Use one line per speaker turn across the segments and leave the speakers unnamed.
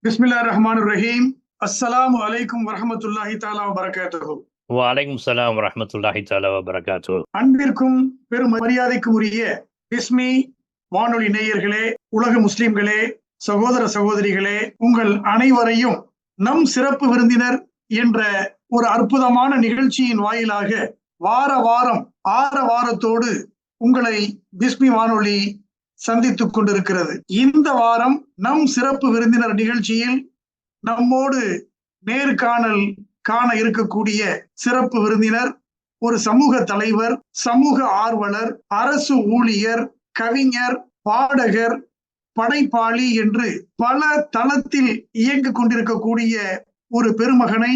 பிஸ்மில்லாஹிர் ரஹ்மானிர் ரஹீம். அஸ்ஸலாமு அலைக்கும் வரஹ்மத்துல்லாஹி தஆலா வபரகாத்துஹு.
வலைக்கும் சலாம் வரஹ்மத்துல்லாஹி தஆலா வபரகாத்துஹு.
அன்பிற்கும் பெரும் மரியாதைக்கும் உரிய பிஸ்மி வானொலி நேயர்களே, உலக முஸ்லிம்களே, சகோதர சகோதரிகளே, உங்கள் அனைவரையும் நம் சிறப்பு விருந்தினர் என்ற ஒரு அற்புதமான நிகழ்ச்சியின் வாயிலாக வார வாரம் வாரத்தோடு உங்களை பிஸ்மி வானொலி சந்தித்துக் கொண்டிருக்கிறது. இந்த வாரம் நம் சிறப்பு விருந்தினர் நிகழ்ச்சியில் நம்மோடு நேர்காணல் காண இருக்கக்கூடிய சிறப்பு விருந்தினர் ஒரு சமூக தலைவர், சமூக ஆர்வலர், அரசு ஊழியர், கவிஞர், பாடகர், படைப்பாளி என்று பல தளத்தில் இயங்கிக் கொண்டிருக்கக்கூடிய ஒரு பெருமகனை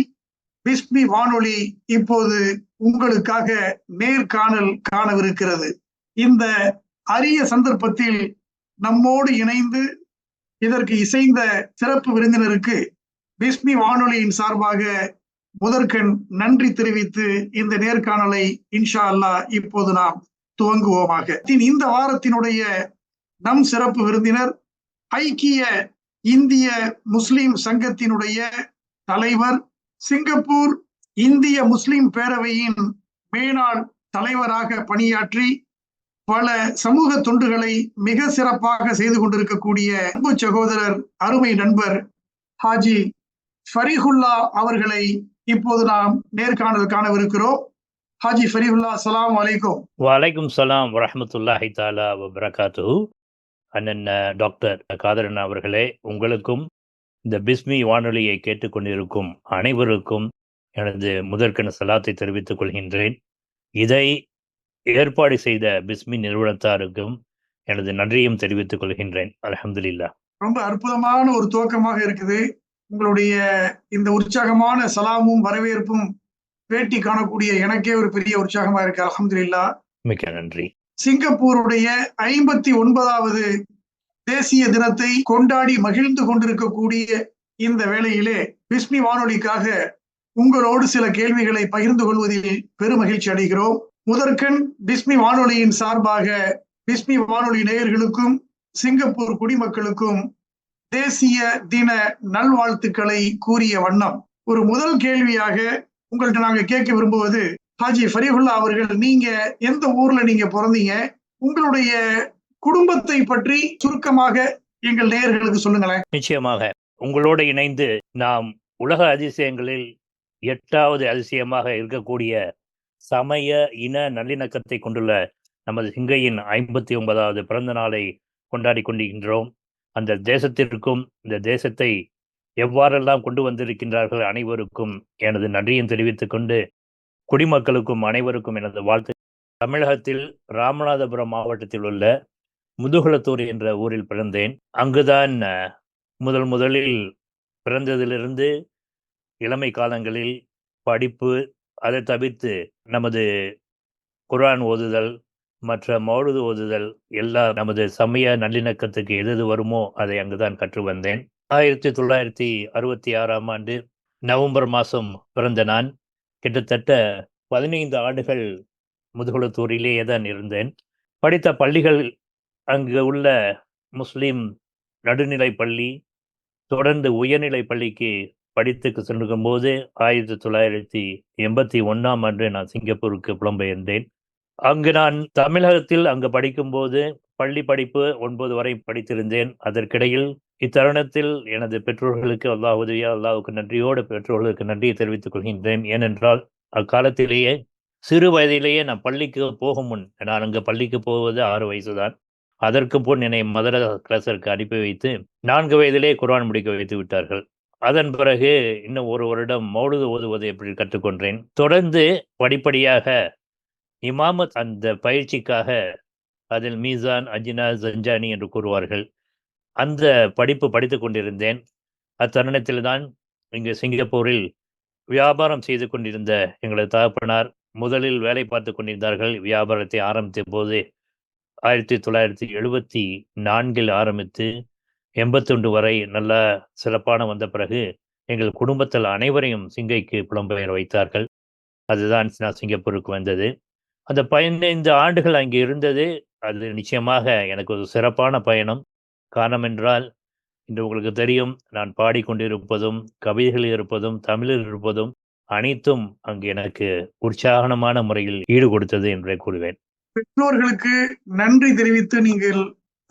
பிஸ்மி வானொலி இப்போது உங்களுக்காக நேர்காணல் காணவிருக்கிறது. இந்த அரிய சந்தர்ப்பத்தில் நம்மோடு இணைந்து இதற்கு இசைந்த சிறப்பு விருந்தினருக்கு பிஸ்மி வானொலியின் சார்பாக முதற்கண் நன்றி தெரிவித்து இந்த நேர்காணலை இன்ஷா அல்லாஹ் இப்போது நாம் துவங்குவோமாக. இந்த வாரத்தினுடைய நம் சிறப்பு விருந்தினர் ஐக்கிய இந்திய முஸ்லிம் சங்கத்தினுடைய தலைவர், சிங்கப்பூர் இந்திய முஸ்லிம் பேரவையின் மேனாள் தலைவராக பணியாற்றி பல சமூக தொண்டுகளை மிக சிறப்பாக செய்து கொண்டிருக்கக்கூடிய அன்பு சகோதரர், அருமை நண்பர் ஹாஜி ஃபரீஹுல்லா அவர்களை இப்போது நாம் நேர்காணல் காணவிருக்கிறோம். ஹாஜி ஃபரீஹுல்லா, அஸ்ஸலாமு அலைக்கும்.
வலைக்கும் சலாம் வரஹ்மத்துல்லாஹி தஆலா வபரகாத்துஹு. அண்ணன் டாக்டர் காதரன் அவர்களே, உங்களுக்கும் இந்த பிஸ்மி வானொலியை கேட்டுக்கொண்டிருக்கும் அனைவருக்கும் எனது முதற்கண் சலாத்தை தெரிவித்துக் கொள்கின்றேன். இதை ஏற்பாடு செய்த பிஸ்மி நிறுவனத்தாருக்கும் எனது நன்றியும் தெரிவித்துக் கொள்கின்றேன். அல்ஹம்துலில்லாஹ்.
ரொம்ப அற்புதமான ஒரு துவக்கமாக இருக்குது. உங்களுடைய இந்த உற்சாகமான சலாமும் வரவேற்பும் பேட்டி காணக்கூடிய எனக்கே ஒரு பெரிய உற்சாகமா இருக்கு. அல்ஹம்துலில்லாஹ்.
மிக்க நன்றி.
சிங்கப்பூருடைய 59வது தேசிய தினத்தை கொண்டாடி மகிழ்ந்து கொண்டிருக்கக்கூடிய இந்த வேளையிலே பிஸ்மி வானொலிக்காக உங்களோடு சில கேள்விகளை பகிர்ந்து கொள்வதில் பெருமகிழ்ச்சி அடைகிறோம். முதற்கண் பிஸ்மி வானொலியின் சார்பாக பிஸ்மி வானொலி நேயர்களுக்கும் சிங்கப்பூர் குடிமக்களுக்கும் தேசிய தின நல்வாழ்த்துக்களை கூறிய வண்ணம் ஒரு முதல் கேள்வியாக உங்கள்கிட்ட நாங்க கேட்க விரும்புவது, ஹாஜி ஃபரீஹுல்லா அவர்கள், நீங்க எந்த ஊர்ல நீங்க பிறந்தீங்க? உங்களுடைய குடும்பத்தை பற்றி சுருக்கமாக எங்கள் நேயர்களுக்கு சொல்லுங்களேன்.
நிச்சயமாக உங்களோடு இணைந்து நாம் உலக அதிசயங்களில் 8வது அதிசயமாக இருக்கக்கூடிய சமய இன நல்லிணக்கத்தை கொண்டுள்ள நமது சிங்கையின் 59வது பிறந்த நாளை கொண்டாடி கொண்டிருக்கின்றோம். அந்த தேசத்திற்கும் இந்த தேசத்தை எவ்வாறெல்லாம் கொண்டு வந்திருக்கின்றார்கள் அனைவருக்கும் எனது நன்றியும் தெரிவித்துக் கொண்டு, குடிமக்களுக்கும் அனைவருக்கும் எனது வாழ்த்து. தமிழகத்தில் ராமநாதபுரம் மாவட்டத்தில் உள்ள முதுகுளத்தூர் என்ற ஊரில் பிறந்தேன். அங்குதான் முதலில் பிறந்ததிலிருந்து இளமை காலங்களில் படிப்பு, அதை தவிர்த்து நமது குர்ஆன் ஓதுதல், மற்ற மௌலிது ஓதுதல் எல்லாம் நமது சமய நல்லிணக்கத்துக்கு எது வருமோ அதை அங்குதான் கற்று வந்தேன். 1966ஆம் ஆண்டு நவம்பர் மாதம் பிறந்த நான் கிட்டத்தட்ட 15 ஆண்டுகள் முதுகுளத்தூரிலேயே தான் இருந்தேன். படித்த பள்ளிகள் அங்கு உள்ள முஸ்லிம் நடுநிலை பள்ளி, தொடர்ந்து உயர்நிலை பள்ளிக்கு படித்துக்கு சென்றிருக்கும் போது 1981ஆம் ஆண்டு நான் சிங்கப்பூருக்கு புலம்பெயர்ந்தேன். அங்கு நான் தமிழகத்தில் அங்கு படிக்கும்போது பள்ளி படிப்பு 9 வரை படித்திருந்தேன். அதற்கிடையில் இத்தருணத்தில் எனது பெற்றோர்களுக்கு அல்லாஹ் உதவியா, அல்லாஹ்வுக்கு நன்றியோடு பெற்றோர்களுக்கு நன்றியை தெரிவித்துக் கொள்கின்றேன். ஏனென்றால் அக்காலத்திலேயே சிறு வயதிலேயே நான் பள்ளிக்கு போகும் முன், நான் அங்கு பள்ளிக்கு போவது 6 வயசுதான், அதற்கு முன் என்னை மதரசா கிளாஸிற்கு அனுப்பி வைத்து 4 வயதிலே குர்ஆன் முடிக்க வைத்து விட்டார்கள். அதன் பிறகு இன்னும் 1 வருடம் மௌலிது ஓதுவதை எப்படி கற்றுக்கொண்டேன். தொடர்ந்து படிப்படியாக இமாமத் அந்த பயிற்சிக்காக, அதில் மீசான், அஜினா, ஜஞ்சானி என்று கூறுவார்கள், அந்த படிப்பு படித்து கொண்டிருந்தேன். அத்தருணத்தில் தான் இங்கு சிங்கப்பூரில் வியாபாரம் செய்து கொண்டிருந்த எங்களது தகப்பனார் முதலில் வேலை பார்த்து கொண்டிருந்தார்கள். வியாபாரத்தை ஆரம்பித்த போது 1974 ஆரம்பித்து 81 வரை நல்ல சிறப்பான வந்த பிறகு எங்கள் குடும்பத்தில் அனைவரையும் சிங்கைக்கு புலம்பெயர் வைத்தார்கள். அதுதான் நான் சிங்கப்பூருக்கு வந்தது. அந்த 15 ஆண்டுகள் அங்கே இருந்தது. அது நிச்சயமாக எனக்கு ஒரு சிறப்பான பயணம். காரணம் என்றால் இன்று உங்களுக்கு தெரியும், நான் பாடிக்கொண்டிருப்பதும், கவிதைகள் இருப்பதும், தமிழில் இருப்பதும் அனைத்தும் அங்கு எனக்கு உற்சாகமான முறையில் ஈடு கொடுத்தது என்றே கூறுவேன்.
பெற்றோர்களுக்கு நன்றி தெரிவித்து நீங்கள்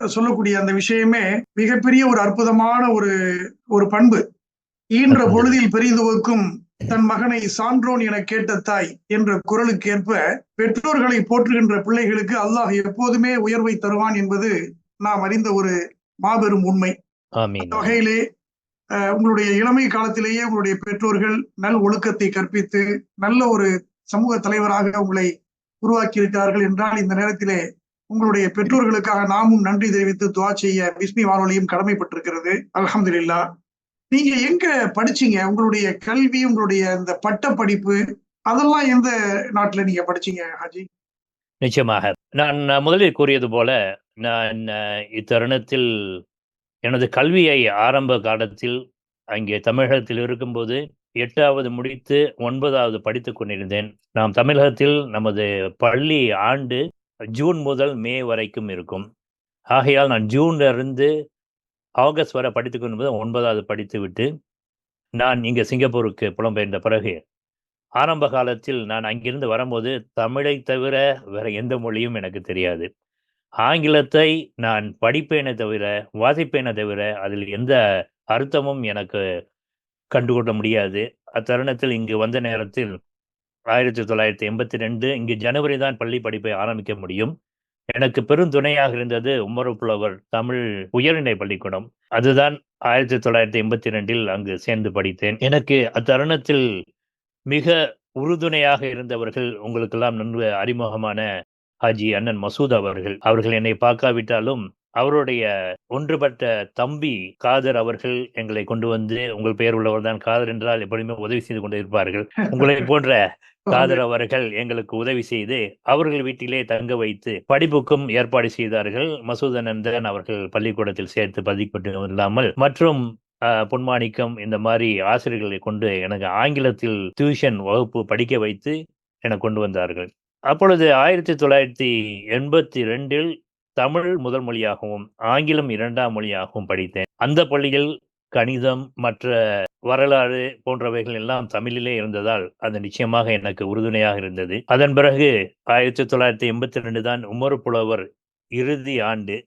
சொல்லக்கூடிய அந்த விஷயமே மிகப்பெரிய ஒரு அற்புதமான ஒரு பண்பு. ஈன்ற பொழுதில் பெரிதுவக்கும் தன் மகனை சான்றோன் என கேட்ட தாய் என்ற குரலுக்கு ஏற்ப பெற்றோர்களை போற்றுகின்ற பிள்ளைகளுக்கு அல்லாஹ் எப்போதுமே உயர்வை தருவான் என்பது நாம் அறிந்த ஒரு மாபெரும் உண்மை.
ஆமீன்.
அந்த வகையிலே உங்களுடைய இளமை காலத்திலேயே உங்களுடைய பெற்றோர்கள் நல் ஒழுக்கத்தை கற்பித்து நல்ல ஒரு சமூக தலைவராக உங்களை உருவாக்கி இருக்கிறார்கள் என்றால், இந்த நேரத்திலே உங்களுடைய பெற்றோர்களுக்காக நாமும் நன்றி தெரிவித்து துஆ செய்ய பிஸ்மி வானொலியும் கடமைப்பட்டிருக்கிறது. அல்ஹம்துலில்லாஹ். நீங்க எங்க படிச்சீங்க? உங்களுடைய கல்வி, உங்களுடைய இந்த பட்ட படிப்பு அதெல்லாம் எந்த நாட்டுல நீங்க படிச்சீங்க ஹாஜி?
நிச்சயமாக. நான் முதலில் கூறியது போல, நான் இத்தருணத்தில் எனது கல்வியை ஆரம்ப காலத்தில் அங்கே தமிழகத்தில் இருக்கும்போது 8வது முடித்து 9வது படித்துக் கொண்டிருந்தேன். நாம் தமிழகத்தில் நமது பள்ளி ஆண்டு ஜூன் முதல் மே வரைக்கும் இருக்கும். ஆகையால் நான் ஜூன்ல இருந்து ஆகஸ்ட் வரை படித்துக் கொண்டிருந்தது 9வது படித்துவிட்டு, நான் இங்கே சிங்கப்பூருக்கு புலம்பெயர்ந்த பிறகு, ஆரம்ப காலத்தில் நான் அங்கிருந்து வரும்போது தமிழைத் தவிர வேற எந்த மொழியும் எனக்கு தெரியாது. ஆங்கிலத்தை நான் படிப்பேனே தவிர, வாசிப்பேனே தவிர, அதில் எந்த அர்த்தமும் எனக்கு கண்டுகொள்ள முடியாது. அத்தருணத்தில் இங்கு வந்த நேரத்தில் 1982 இங்கு ஜனவரி தான் பள்ளி படிப்பை ஆரம்பிக்க முடியும். எனக்கு பெருந்துணையாக இருந்தது உமர் புலவர் தமிழ் உயர்நிலை பள்ளிக்கூடம். அதுதான் 1982 அங்கு சேர்ந்து படித்தேன். எனக்கு அத்தருணத்தில் மிக உறுதுணையாக இருந்தவர்கள் உங்களுக்கெல்லாம் நன்கு அறிமுகமான ஹாஜி அண்ணன் மசூத் அவர்கள். அவர்கள் என்னை பார்க்காவிட்டாலும் அவருடைய ஒன்றுபட்ட தம்பி காதர் அவர்கள் எங்களை கொண்டு வந்து, உங்கள் பெயர் உள்ளவர் தான் காதர் என்றால் எப்பொழுதுமே உதவி செய்து கொண்டு இருப்பார்கள். உங்களை போன்ற காதர் அவர்கள் எங்களுக்கு உதவி செய்து அவர்கள் வீட்டிலே தங்க வைத்து படிப்புக்கும் ஏற்பாடு செய்தார்கள். மசூத் அண்ணன் அவர்கள் பள்ளிக்கூடத்தில் சேர்த்து பதிப்பட்டு இல்லாமல் மற்றும் பொன்மாணிக்கம் இந்த மாதிரி ஆசிரியர்களை கொண்டு எனக்கு ஆங்கிலத்தில் டியூஷன் வகுப்பு படிக்க வைத்து என கொண்டு வந்தார்கள். அப்பொழுது 1982 தமிழ் முதல் மொழியாகவும் ஆங்கிலம் 2ஆம் மொழியாகவும் படித்தேன். அந்த பள்ளியில் கணிதம் மற்ற வரலாறு போன்றவைகள் எல்லாம் தமிழிலே இருந்ததால் அது நிச்சயமாக எனக்கு உறுதுணையாக இருந்தது. அதன் பிறகு 1982 தான் உமர் புலவர் இறுதி ஆண்டு.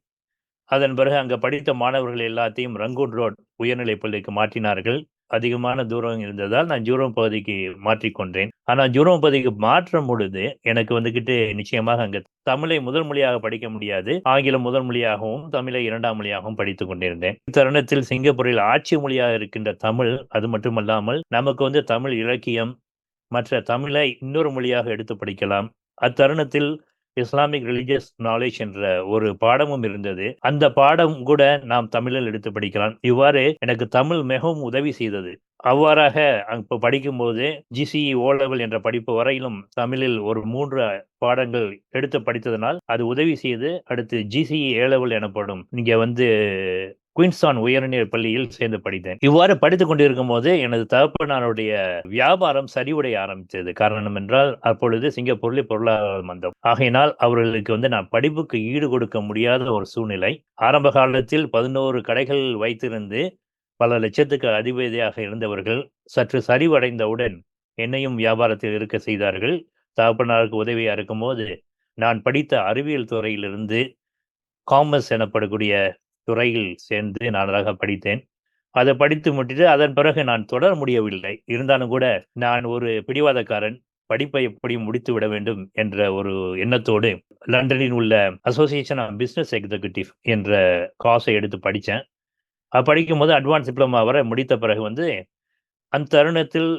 அதன் பிறகு அங்க படித்த மாணவர்கள் எல்லாத்தையும் ரங்கூன் ரோட் உயர்நிலைப் பள்ளிக்கு மாற்றினார்கள். அதிகமான தூரம் இருந்ததால் நான் ஜூரோம் பகுதிக்கு மாற்றிக்கொண்டேன். ஆனா ஜூரோம் பகுதிக்கு மாற்றும் பொழுது எனக்கு வந்துகிட்டு நிச்சயமாக அங்க தமிழை முதல் மொழியாக படிக்க முடியாது. ஆங்கிலம் முதல் மொழியாகவும், தமிழை 2ஆம் மொழியாகவும் படித்துக் கொண்டிருந்தேன். இத்தருணத்தில் சிங்கப்பூரில் ஆட்சி மொழியாக இருக்கின்ற தமிழ், அது மட்டுமல்லாமல் நமக்கு தமிழ் இலக்கியம், மற்ற தமிழை இன்னொரு மொழியாக எடுத்து படிக்கலாம். அத்தருணத்தில் இஸ்லாமிக் ரிலிஜியஸ் நாலேஜ் என்ற ஒரு பாடமும் இருந்தது. அந்த பாடம் கூட நாம் தமிழில் எடுத்து படிக்கலாம். இவ்வாறு எனக்கு தமிழ் மிகவும் உதவி செய்தது. அவ்வாறாக அப்ப படிக்கும்போது GCE O லெவல் என்ற படிப்பு வரையிலும் தமிழில் ஒரு 3 பாடங்கள் எடுத்து படித்ததனால் அது உதவி செய்து அடுத்து GCE A லெவல் எனப்படும் இங்க குயின்ஸ்டான் உயர்நிலை பள்ளியில் சேர்ந்து படித்தேன். இவ்வாறு படித்துக் கொண்டிருக்கும் போது எனது தகப்பனாருடைய வியாபாரம் சரிவுடைய ஆரம்பித்தது. காரணம் என்றால் அப்பொழுது சிங்கப்பூரில் பொருளாதார மந்தம். ஆகையினால் அவர்களுக்கு நான் படிப்புக்கு ஈடு கொடுக்க முடியாத ஒரு சூழ்நிலை. ஆரம்ப காலத்தில் 11 கடைகள் வைத்திருந்து பல லட்சத்துக்கு அதிபதியாக இருந்தவர்கள் சற்று சரிவடைந்தவுடன் என்னையும் வியாபாரத்தில் இருக்க செய்தார்கள். தகப்பனாருக்கு உதவியா இருக்கும்போது நான் படித்த அறிவியல் துறையிலிருந்து காமர்ஸ் எனப்படக்கூடிய துறையில் சேர்ந்து நான் அழகாக படித்தேன். அதை படித்து முடித்து அதன் பிறகு நான் தொடர முடியவில்லை. இருந்தாலும் கூட நான் ஒரு பிடிவாதக்காரன். படிப்பை எப்படியும் முடித்து விட வேண்டும் என்ற ஒரு எண்ணத்தோடு லண்டனில் உள்ள அசோசியேஷன் ஆஃப் பிசினஸ் எக்ஸிகியூட்டிவ் என்ற கோர்ஸை எடுத்து படித்தேன். படிக்கும்போது அட்வான்ஸ் டிப்ளமா வரை முடித்த பிறகு அந்த தருணத்தில்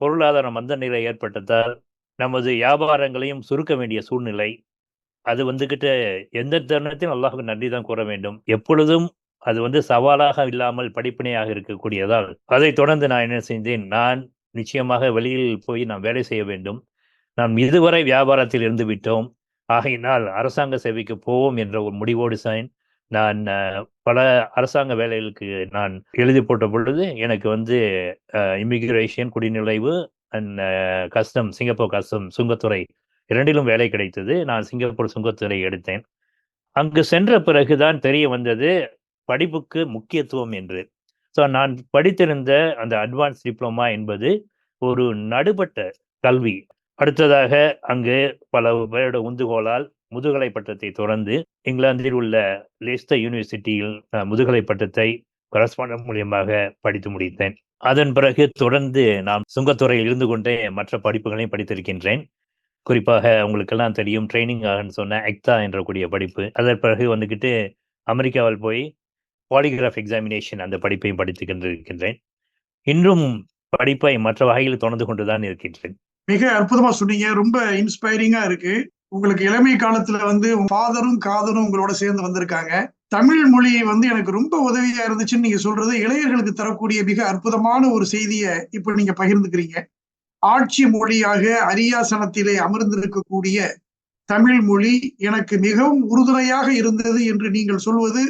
பொருளாதார மந்த நிலை ஏற்பட்டதால் நமது வியாபாரங்களையும் சுருக்க வேண்டிய சூழ்நிலை. அது எந்த தருணத்திலும் அல்லாஹ்வுக்கு நன்றி தான் கூற வேண்டும். எப்பொழுதும் அது சவாலாக இல்லாமல் படிப்பினையாக இருக்கக்கூடியதால் அதைத் தொடர்ந்து நான் என்ன செய்தேன், நான் நிச்சயமாக வெளியில் போய் நான் வேலை செய்ய வேண்டும். நாம் இதுவரை வியாபாரத்தில் இருந்து விட்டோம். ஆகையினால் அரசாங்க சேவைக்கு போவோம் என்ற ஒரு முடிவோடு நான் பல அரசாங்க வேலைகளுக்கு நான் எழுதி போட்ட பொழுது எனக்கு இமிகிரேஷன், குடிநுழைவு அண்ட் கஸ்டம், சிங்கப்பூர் கஸ்டம் சுங்கத்துறை 2லும் வேலை கிடைத்தது. நான் சிங்கப்பூர் சுங்கத்துறை எடுத்தேன். அங்கு சென்ற பிறகுதான் தெரிய வந்தது, படிப்புக்கு முக்கியத்துவம் என்று. ஸோ நான் படித்திருந்த அந்த அட்வான்ஸ் டிப்ளமா என்பது ஒரு நடுப்பட்ட கல்வி. அடுத்ததாக அங்கு பல பேரோட உந்துகோலால் முதுகலை பட்டத்தை தொடர்ந்து இங்கிலாந்தில் உள்ள லெஸ்டர் யூனிவர்சிட்டியில் முதுகலை பட்டத்தை கரஸ்பாண்டன்ட் மூலியமாக படித்து முடித்தேன். அதன் பிறகு தொடர்ந்து நான் சுங்கத்துறையில் இருந்து கொண்டே மற்ற படிப்புகளையும் படித்திருக்கின்றேன். குறிப்பாக உங்களுக்கெல்லாம் தெரியும் ட்ரைனிங் ஆகன்னு சொன்ன எக்தா என்ற கூடிய படிப்பு. அதன் பிறகு வந்துக்கிட்டு அமெரிக்காவில் போய் பாலிகிராஃப் எக்ஸாமினேஷன் அந்த படிப்பையும் படித்துக் கொண்டிருக்கின்றேன். இன்றும் படிப்பை மற்ற வகையில் தொடர்ந்து கொண்டுதான் இருக்கின்றேன்.
மிக அற்புதமா சொன்னீங்க. ரொம்ப இன்ஸ்பைரிங்கா இருக்கு. உங்களுக்கு இளமை காலத்துல ஃபாதரும் காதரும் உங்களோட சேர்ந்து வந்திருக்காங்க. தமிழ் மொழி எனக்கு ரொம்ப உதவியா இருந்துச்சுன்னு நீங்க சொல்றது இளைஞர்களுக்கு தரக்கூடிய மிக அற்புதமான ஒரு செய்தியை இப்ப நீங்க பகிர்ந்துக்கிறீங்க. ஆட்சி மொழியாக அரியாசனத்திலே அமர்ந்திருக்கக்கூடிய தமிழ் மொழி எனக்கு மிகவும் உறுதுணையாக இருந்தது என்று நீங்கள் சொல்வது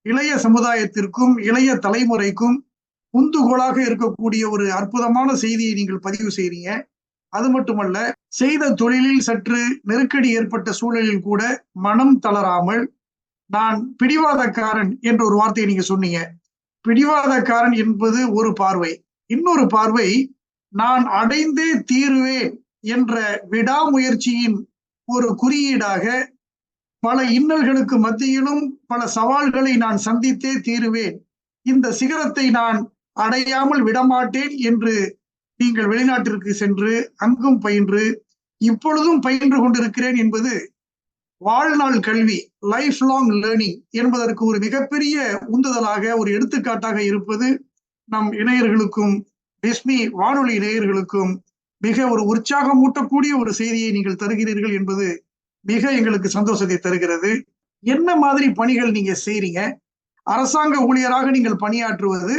இளைய சமுதாயத்திற்கும் இளைய தலைமுறைக்கும் உந்துகோலாக இருக்கக்கூடிய ஒரு அற்புதமான செய்தியை நீங்கள் பதிவு செய்றீங்க. அது மட்டுமல்ல, செய்த தொழிலில் சற்று நெருக்கடி ஏற்பட்ட சூழலில் கூட மனம் தளராமல் நான் பிடிவாதக்காரன் என்ற ஒரு வார்த்தையை நீங்க சொன்னீங்க. பிடிவாதக்காரன் என்பது ஒரு பார்வை. இன்னொரு பார்வை, நான் அடைந்தே தீருவேன் என்ற விடாமுயற்சியின் ஒரு குறியீடாக பல இன்னல்களுக்கு மத்தியிலும் பல சவால்களை நான் சந்தித்தே தீருவேன், இந்த சிகரத்தை நான் அடையாமல் விடமாட்டேன் என்று நீங்கள் வெளிநாட்டிற்கு சென்று அங்கும் பயின்று இப்பொழுதும் பயின்று கொண்டிருக்கிறேன் என்பது வாழ்நாள் கல்வி, லைஃப் லாங் லேர்னிங் என்பதற்கு ஒரு மிகப்பெரிய உந்துதலாக, ஒரு எடுத்துக்காட்டாக இருப்பது நம் இணையர்களுக்கும் பிஸ்மி வானொலி நேயர்களுக்கும் மிக ஒரு உற்சாகமூட்டக்கூடிய ஒரு செய்தியை நீங்கள் தருகிறீர்கள் என்பது மிக எங்களுக்கு சந்தோஷத்தை தருகிறது. என்ன மாதிரி பணிகள் நீங்க செய்றீங்க? அரசாங்க ஊழியராக நீங்கள் பணியாற்றுவது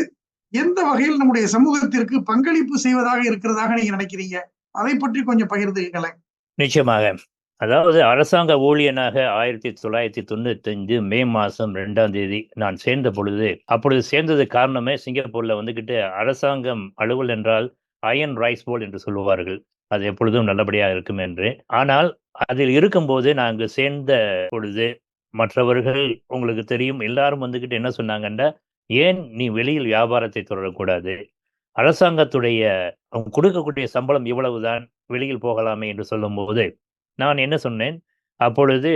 எந்த வகையில் நம்முடைய சமூகத்திற்கு பங்களிப்பு செய்வதாக இருக்கிறதாக நீங்க நினைக்கிறீங்க? அதை பற்றி கொஞ்சம் பகிர்ந்துங்களேன்.
நிச்சயமாக. அதாவது அரசாங்க ஊழியனாக 1995 மே மாதம் 2ஆம் தேதி நான் சேர்ந்த பொழுது, அப்பொழுது சேர்ந்தது காரணமே சிங்கப்பூர்ல வந்துக்கிட்டு அரசாங்கம் அலுவல் என்றால் அயர்ன் ரைஸ் போல் என்று சொல்லுவார்கள். அது எப்பொழுதும் நல்லபடியா இருக்கும் என்று. ஆனால் அதில் இருக்கும்போது நான் அங்கு சேர்ந்த பொழுது மற்றவர்கள் உங்களுக்கு தெரியும் எல்லாரும் வந்துக்கிட்டு என்ன சொன்னாங்கன்னா, ஏன் நீ வெளியில் வியாபாரத்தை தொடரக்கூடாது? அரசாங்கத்துடைய அவங்க கொடுக்கக்கூடிய சம்பளம் இவ்வளவுதான், வெளியில் போகலாமே என்று சொல்லும்போது, நான் என்ன சொன்னேன், அப்பொழுது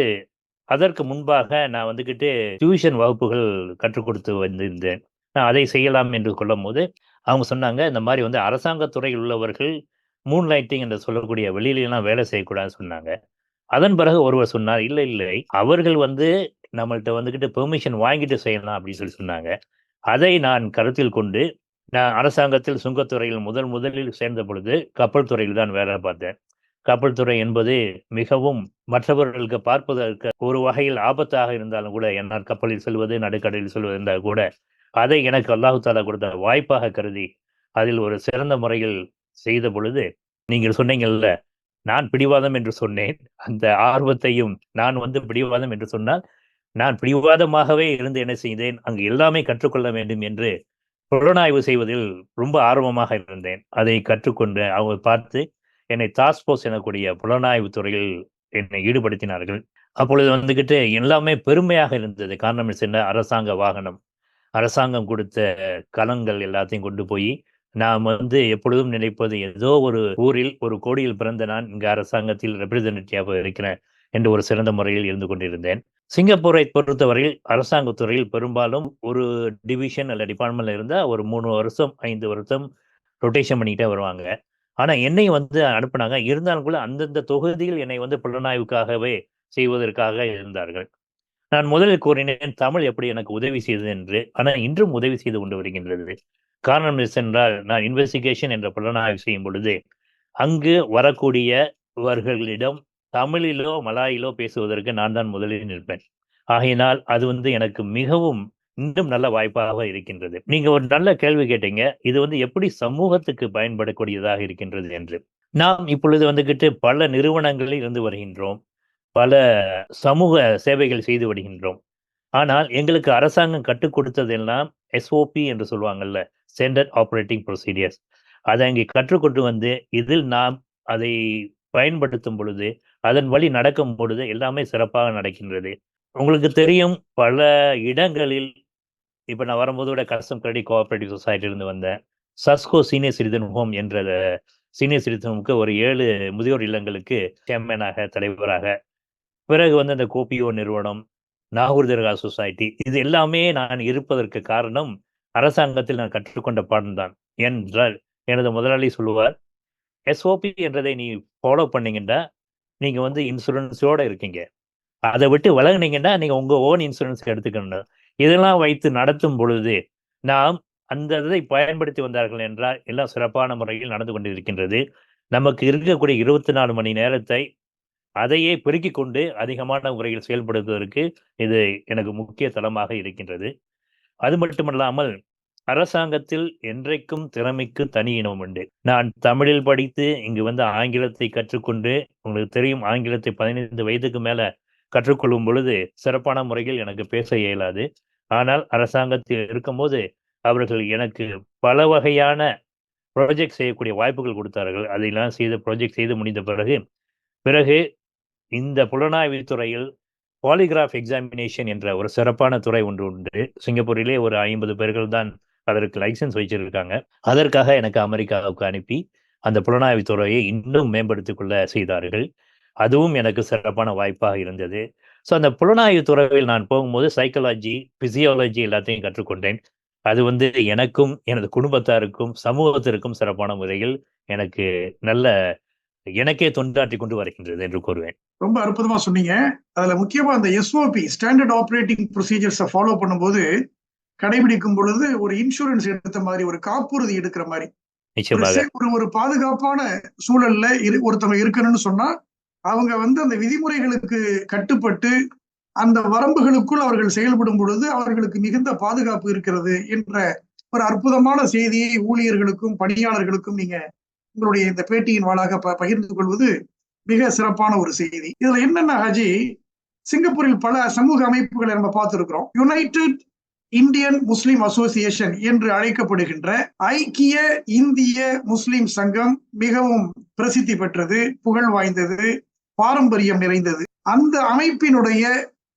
அதற்கு முன்பாக நான் வந்துக்கிட்டு டியூஷன் வகுப்புகள் கற்றுக் கொடுத்து வந்திருந்தேன். நான் அதை செய்யலாம் என்று சொல்லும்போது, அவங்க சொன்னாங்க, இந்த மாரி அரசாங்கத் துறையில் உள்ளவர்கள் மூன் லைட்டிங் என்று சொல்லக்கூடிய வெளியிலலாம் வேலை செய்யக்கூடாதுன்னு சொன்னாங்க. அதன் பிறகு ஒருவர் சொன்னார், "இல்லை, இல்லை. அவர்கள் நம்மள்ட்ட வந்துக்கிட்டு பெர்மிஷன் வாங்கிட்டு செய்யலாம்" அப்படின்னு சொன்னாங்க. அதை நான் கருத்தில் கொண்டு, நான் அரசாங்கத்தில் சுங்கத்துறையில் முதலில் சேர்ந்த பொழுது, கப்பல் துறையில் தான் வேலை பார்த்தேன். கப்பல் துறை என்பது மிகவும் மற்றவர்களுக்கு பார்ப்பதற்கு ஒரு வகையில் ஆபத்தாக இருந்தாலும் கூட, என்னால் கப்பலில் செல்வது, நடுக்கடலில் செல்வது என்றால் கூட, அதை எனக்கு அல்லாஹ் தஆலா கொடுத்த வாய்ப்பாக கருதி, அதில் ஒரு சிறந்த முறையில் செய்த பொழுது, நீங்கள் சொன்னீங்கல்ல, நான் பிடிவாதம் என்று சொன்னேன். அந்த ஆர்வத்தையும் நான் பிடிவாதம் என்று சொன்னால், நான் பிடிவாதமாகவே இருந்து என்ன செய்தேன், அங்கு எல்லாமே கற்றுக்கொள்ள வேண்டும் என்று புலனாய்வு செய்வதில் ரொம்ப ஆர்வமாக இருந்தேன். அதை கற்றுக்கொண்டு அவங்க பார்த்து என்னை டாஸ்க் ஃபோர்ஸ் எனக்கூடிய புலனாய்வு துறையில் என்னை ஈடுபடுத்தினார்கள். அப்பொழுது வந்துக்கிட்டு எல்லாமே பெருமையாக இருந்தது. காரணம் என்ன, அரசாங்க வாகனம், அரசாங்கம் கொடுத்த கலங்கள் எல்லாத்தையும் கொண்டு போய் நாம் எப்பொழுதும் நினைப்பது, ஏதோ ஒரு ஊரில் ஒரு கோடியில் பிறந்த நான் இங்கு அரசாங்கத்தில் ரெப்ரசன்டேட்டிவாக இருக்கிறேன் என்று ஒரு சிறந்த முறையில் இருந்து கொண்டிருந்தேன். சிங்கப்பூரை பொறுத்தவரையில் அரசாங்கத் துறையில் பெரும்பாலும் ஒரு டிவிஷன் அல்ல டிபார்ட்மெண்ட்ல இருந்தா ஒரு 3 வருஷம், 5 வருஷம் ரொட்டேஷன் பண்ணிக்கிட்டே வருவாங்க. ஆனா என்னை அனுப்புனாங்க. இருந்தாலும் கூட அந்தந்த தொகுதியில் என்னை புலனாய்வுக்காகவே செய்வதற்காக இருந்தார்கள். நான் முதலில் கூறினேன், தமிழ் எப்படி எனக்கு உதவி செய்தது என்று. ஆனா இன்றும் உதவி செய்து கொண்டு வருகின்றது. காரணம் என்னவென்றால், நான் இன்வெஸ்டிகேஷன் என்ற புலனாய்வு செய்யும் பொழுது, அங்கு வரக்கூடியவர்களிடம் தமிழிலோ, மலாயிலோ பேசுவதற்கு நான் தான் முதலில் நிற்பேன். ஆகையினால் அது எனக்கு மிகவும் இன்னும் நல்ல வாய்ப்பாக இருக்கின்றது. நீங்க ஒரு நல்ல கேள்வி கேட்டீங்க. இது எப்படி சமூகத்துக்கு பயன்படக்கூடியதாக இருக்கின்றது என்று. நாம் இப்பொழுது வந்துகிட்டு பல நிறுவனங்களில் இருந்து வருகின்றோம். பல சமூக சேவைகள் செய்து வருகின்றோம். ஆனால் எங்களுக்கு அரசாங்கம் கற்றுக் கொடுத்ததெல்லாம் எஸ்ஓபி என்று சொல்லுவாங்கல்ல, ஸ்டாண்டர்ட் ஆப்பரேட்டிங் ப்ரொசீடியர்ஸ். அதை அங்கே கற்றுக்கொண்டு இதில் நாம் அதை பயன்படுத்தும் பொழுது, அதன் வழி நடக்கும் பொழுது எல்லாமே சிறப்பாக நடக்கின்றது. உங்களுக்கு தெரியும், பல இடங்களில் இப்போ நான் வரும்போது கூட கஸ்டம் கிரெடிட் கோஆபரேட்டிவ் சொசைட்டிலிருந்து வந்தேன். சஸ்கோ சீனியர் சிட்டிசன் ஹோம் என்ற சீனியர் சிட்டிசன் ஹோமுக்கு ஒரு 7 முதியோர் இல்லங்களுக்கு சேர்மனாக, தலைவராக, பிறகு வந்து அந்த கோபிஓ நிறுவனம், நாகூர் தர்கா சொசைட்டி, இது எல்லாமே நான் இருப்பதற்கு காரணம் அரசாங்கத்தில் நான் கற்றுக்கொண்ட பாடம் தான். ஏனென்றால் எனது முதலாளி சொல்லுவார், எஸ்ஓபி என்றதை நீ ஃபாலோ பண்ணீங்கன்னா, நீங்க வந்து இன்சூரன்ஸோட இருக்கீங்க. அத விட்டு விலகுனீங்கன்னா, நீங்க உங்க ஓன் இன்சூரன்ஸ் எடுத்துக்கணும். இதெல்லாம் வைத்து நடத்தும் பொழுது, நாம் அந்த இதை பயன்படுத்தி வந்தார்கள் என்றால், எல்லாம் சிறப்பான முறையில் நடந்து கொண்டிருக்கின்றது. நமக்கு இருக்கக்கூடிய 24 மணி நேரத்தை, அதையே பெருக்கிக் கொண்டு அதிகமான முறையில் செயல்படுத்துவதற்கு, இது எனக்கு முக்கிய தளமாக இருக்கின்றது. அது மட்டுமல்லாமல், அரசாங்கத்தில் என்றைக்கும் திறமைக்கு தனி இனம் உண்டு. நான் தமிழில் படித்து, இங்கு வந்து ஆங்கிலத்தை கற்றுக்கொண்டு, உங்களுக்கு தெரியும் ஆங்கிலத்தை 15 வயதுக்கு மேல கற்றுக்கொள்ளும் பொழுது, சிறப்பான முறையில் எனக்கு பேச இயலாது. ஆனால் அரசாங்கத்தில் இருக்கும்போது, அவர்கள் எனக்கு பல வகையான புராஜெக்ட் செய்யக்கூடிய வாய்ப்புகள் கொடுத்தார்கள். அதையெல்லாம் செய்து புராஜெக்ட் செய்து முடிந்த பிறகு, பிறகு இந்த புலனாய்வு துறையில் பாலிகிராஃப் எக்ஸாமினேஷன் என்ற ஒரு சிறப்பான துறை ஒன்று உண்டு. சிங்கப்பூரிலே ஒரு 50 பேர்கள் தான் அதற்கு லைசென்ஸ் வச்சிருக்காங்க. அதற்காக எனக்கு அமெரிக்காவுக்கு அனுப்பி, அந்த புலனாய்வு துறையை இன்னும் மேம்படுத்திக் கொள்ள செய்தார்கள். அதுவும் எனக்கு சிறப்பான வாய்ப்பாக இருந்தது. ஸோ அந்த புலனாய்வு துறையில் நான் போகும்போது சைக்காலஜி, பிசியாலஜி எல்லாத்தையும் கற்றுக்கொண்டேன். அது வந்து எனக்கும், எனது குடும்பத்தாருக்கும், சமூகத்திற்கும் சிறப்பான முறையில் எனக்கு நல்ல எனக்கே தொண்டாற்றிக் கொண்டு வருகின்றது என்று கூறுவேன்.
ரொம்ப அற்புதமா சொன்னீங்க. அதுல முக்கியமா அந்த எஸ்ஓபி ஸ்டாண்டர்ட் ஆப்பரேட்டிங் ப்ரொசீஜர்ஸை ஃபாலோ பண்ணும்போது, கடைபிடிக்கும் பொழுது ஒரு இன்சூரன்ஸ் எடுத்த மாதிரி, ஒரு காப்புறுதி எடுக்கிற மாதிரி,
நிச்சயமாக.
ஒரு பாதுகாப்பான சூழல்ல ஒருத்தவங்க இருக்கணும்னு சொன்னா, அவங்க வந்து அந்த விதிமுறைகளுக்கு கட்டுப்பட்டு அந்த வரம்புகளுக்குள் அவர்கள் செயல்படும் பொழுது அவர்களுக்கு மிகுந்த பாதுகாப்பு இருக்கிறது என்ற ஒரு அற்புதமான செய்தியை ஊழியர்களுக்கும் பணியாளர்களுக்கும் நீங்க உங்களுடைய இந்த பேட்டியின் வாளாக பகிர்ந்து கொள்வது மிக சிறப்பான ஒரு செய்தி. இதுல என்னன்னா ஹாஜி, சிங்கப்பூரில் பல சமூக அமைப்புகளை நம்ம பார்த்திருக்கிறோம். யுனைடெட் இந்தியன் முஸ்லிம் அசோசியேஷன் என்று அழைக்கப்படுகின்ற ஐக்கிய இந்திய முஸ்லிம் சங்கம் மிகவும் பிரசித்தி பெற்றது, புகழ் வாய்ந்தது, பாரம்பரியம் நிறைந்தது. அந்த அமைப்பினுடைய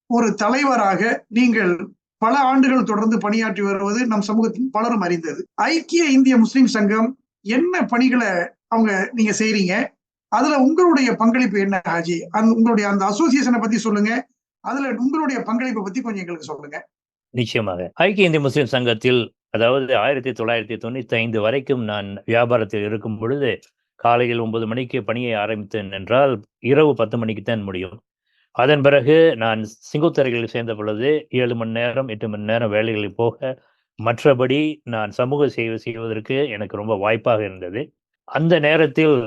ஒரு தலைவராக நீங்கள் பல ஆண்டுகள் தொடர்ந்து பணியாற்றி வருவது நம் சமூகத்தின் பலரும் அறிந்தது. ஐக்கிய இந்திய முஸ்லிம் சங்கம் என்ன பணிகளை நீங்க செய்றீங்க? அதுல உங்களுடைய பங்களிப்பு என்ன ஹாஜி? உங்களுடைய அந்த அசோசியேஷனை பத்தி சொல்லுங்க. அதுல உங்களுடைய பங்களிப்பை பத்தி கொஞ்சம் எங்களுக்கு சொல்லுங்க.
நிச்சயமாக. ஐக்கிய இந்திய முஸ்லிம் சங்கத்தில், அதாவது 1995 வரைக்கும் நான் வியாபாரத்தில் இருக்கும் பொழுது, காலையில் 9 மணிக்கு பணியை ஆரம்பித்தேன் என்றால், இரவு 10 மணிக்கு தான் முடியும். அதன் பிறகு நான் சிங்கத்துறையில் சேர்ந்த பொழுது 7 மணி நேரம், 8 மணி நேரம் வேலைகளில் போக, மற்றபடி நான் சமூக சேவை செய்வதற்கு எனக்கு ரொம்ப வாய்ப்பாக இருந்தது. அந்த நேரத்தில்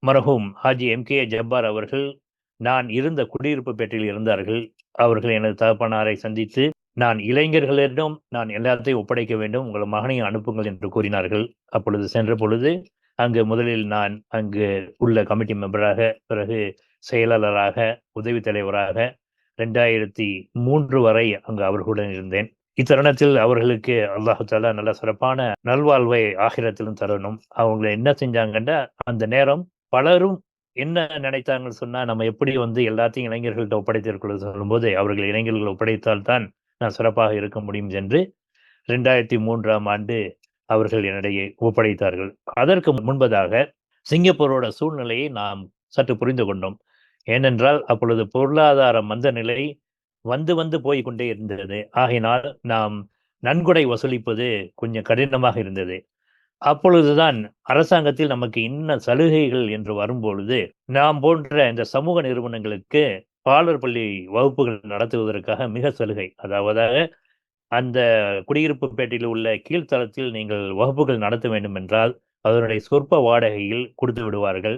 மர்ஹூம் ஹாஜி எம்.கே. ஜப்பார் அவர்கள், நான் இருந்த குடியிருப்பு பேட்டையில் இருந்தார்கள். அவர்கள் எனது தகப்பனாரை சந்தித்து, நான் இளைஞர்களிடம் நான் எல்லாத்தையும் ஒப்படைக்க வேண்டும். உங்கள் மகனையும் அனுப்புங்கள் என்று கூறினார்கள். அப்பொழுது சென்ற பொழுது, அங்கு முதலில் நான் அங்கு உள்ள கமிட்டி மெம்பராக, பிறகு செயலாளராக, உதவி தலைவராக 2003 வரை அங்கு அவர்களுடன் இருந்தேன். இத்தருணத்தில் அவர்களுக்கு அல்லாஹு தஆலா நல்ல சிறப்பான நல்வாழ்வை ஆகிரத்திலும் தரணும். அவங்க என்ன செஞ்சாங்கன்னா, அந்த நேரம் பலரும் என்ன நினைத்தாங்கன்னு சொன்னா, நம்ம எப்படி வந்து எல்லாத்தையும் இளைஞர்கள்ட்ட ஒப்படைத்திருக்கிறது சொல்லும்போது, அவர்கள் இளைஞர்கள் ஒப்படைத்தால் தான் நான் சிறப்பாக இருக்க முடியும் என்று 2003ஆம் ஆண்டு அவர்கள் என்னிடையே ஒப்படைத்தார்கள். அதற்கு முன்பதாக சிங்கப்பூரோட சூழ்நிலையை நாம் சற்று புரிந்து கொண்டோம். ஏனென்றால், அப்பொழுது பொருளாதார மந்த நிலை வந்து வந்து போய் கொண்டே இருந்தது. ஆகையினால் நாம் நன்கொடை வசூலிப்பது கொஞ்சம் கடினமாக இருந்தது. அப்பொழுதுதான் அரசாங்கத்தில் நமக்கு இன்ன சலுகைகள் என்று வரும்பொழுது, நாம் போன்ற இந்த சமூக நிறுவனங்களுக்கு பாலர் பள்ளி வகுப்புகள் நடத்துவதற்காக மிக சலுகை. அதாவது அந்த குடியிருப்பு பேட்டையில் உள்ள கீழ்த்தளத்தில் நீங்கள் வகுப்புகள் நடத்த வேண்டும் என்றால், அதனுடைய சொற்ப வாடகையில் கொடுத்து விடுவார்கள்.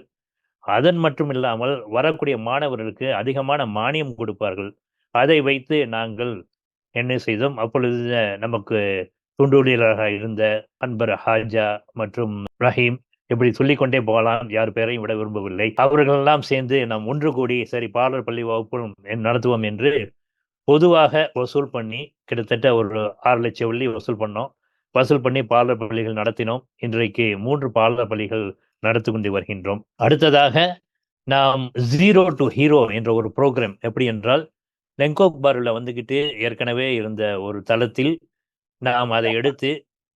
அதன் மட்டும் இல்லாமல் வரக்கூடிய மாணவர்களுக்கு அதிகமான மானியம் கொடுப்பார்கள். அதை வைத்து நாங்கள் என்ன செய்தோம், அப்பொழுது நமக்கு துண்டூழியராக இருந்த அன்பர் ஹாஜா மற்றும் ரஹீம், இப்படி சொல்லிக்கொண்டே போகலாம். யார் பேரையும் விட விரும்பவில்லை. அவர்களெல்லாம் சேர்ந்து நாம் ஒன்று கூடி, சரி பாலர் பள்ளி வகுப்பும் நடத்துவோம் என்று பொதுவாக வசூல் பண்ணி, கிட்டத்தட்ட ஒரு 6 லட்சம் வெள்ளி வசூல் பண்ணோம். வசூல் பண்ணி பாலர் பள்ளிகள் நடத்தினோம். இன்றைக்கு 3 பாலர் பள்ளிகள் நடத்தி கொண்டு வருகின்றோம். அடுத்ததாக நாம் ஜீரோ டூ ஹீரோ என்ற ஒரு புரோகிராம், எப்படி என்றால் லெங்கோக் பார்ல வந்துகிட்டு ஏற்கனவே இருந்த ஒரு தளத்தில் நாம் அதை எடுத்து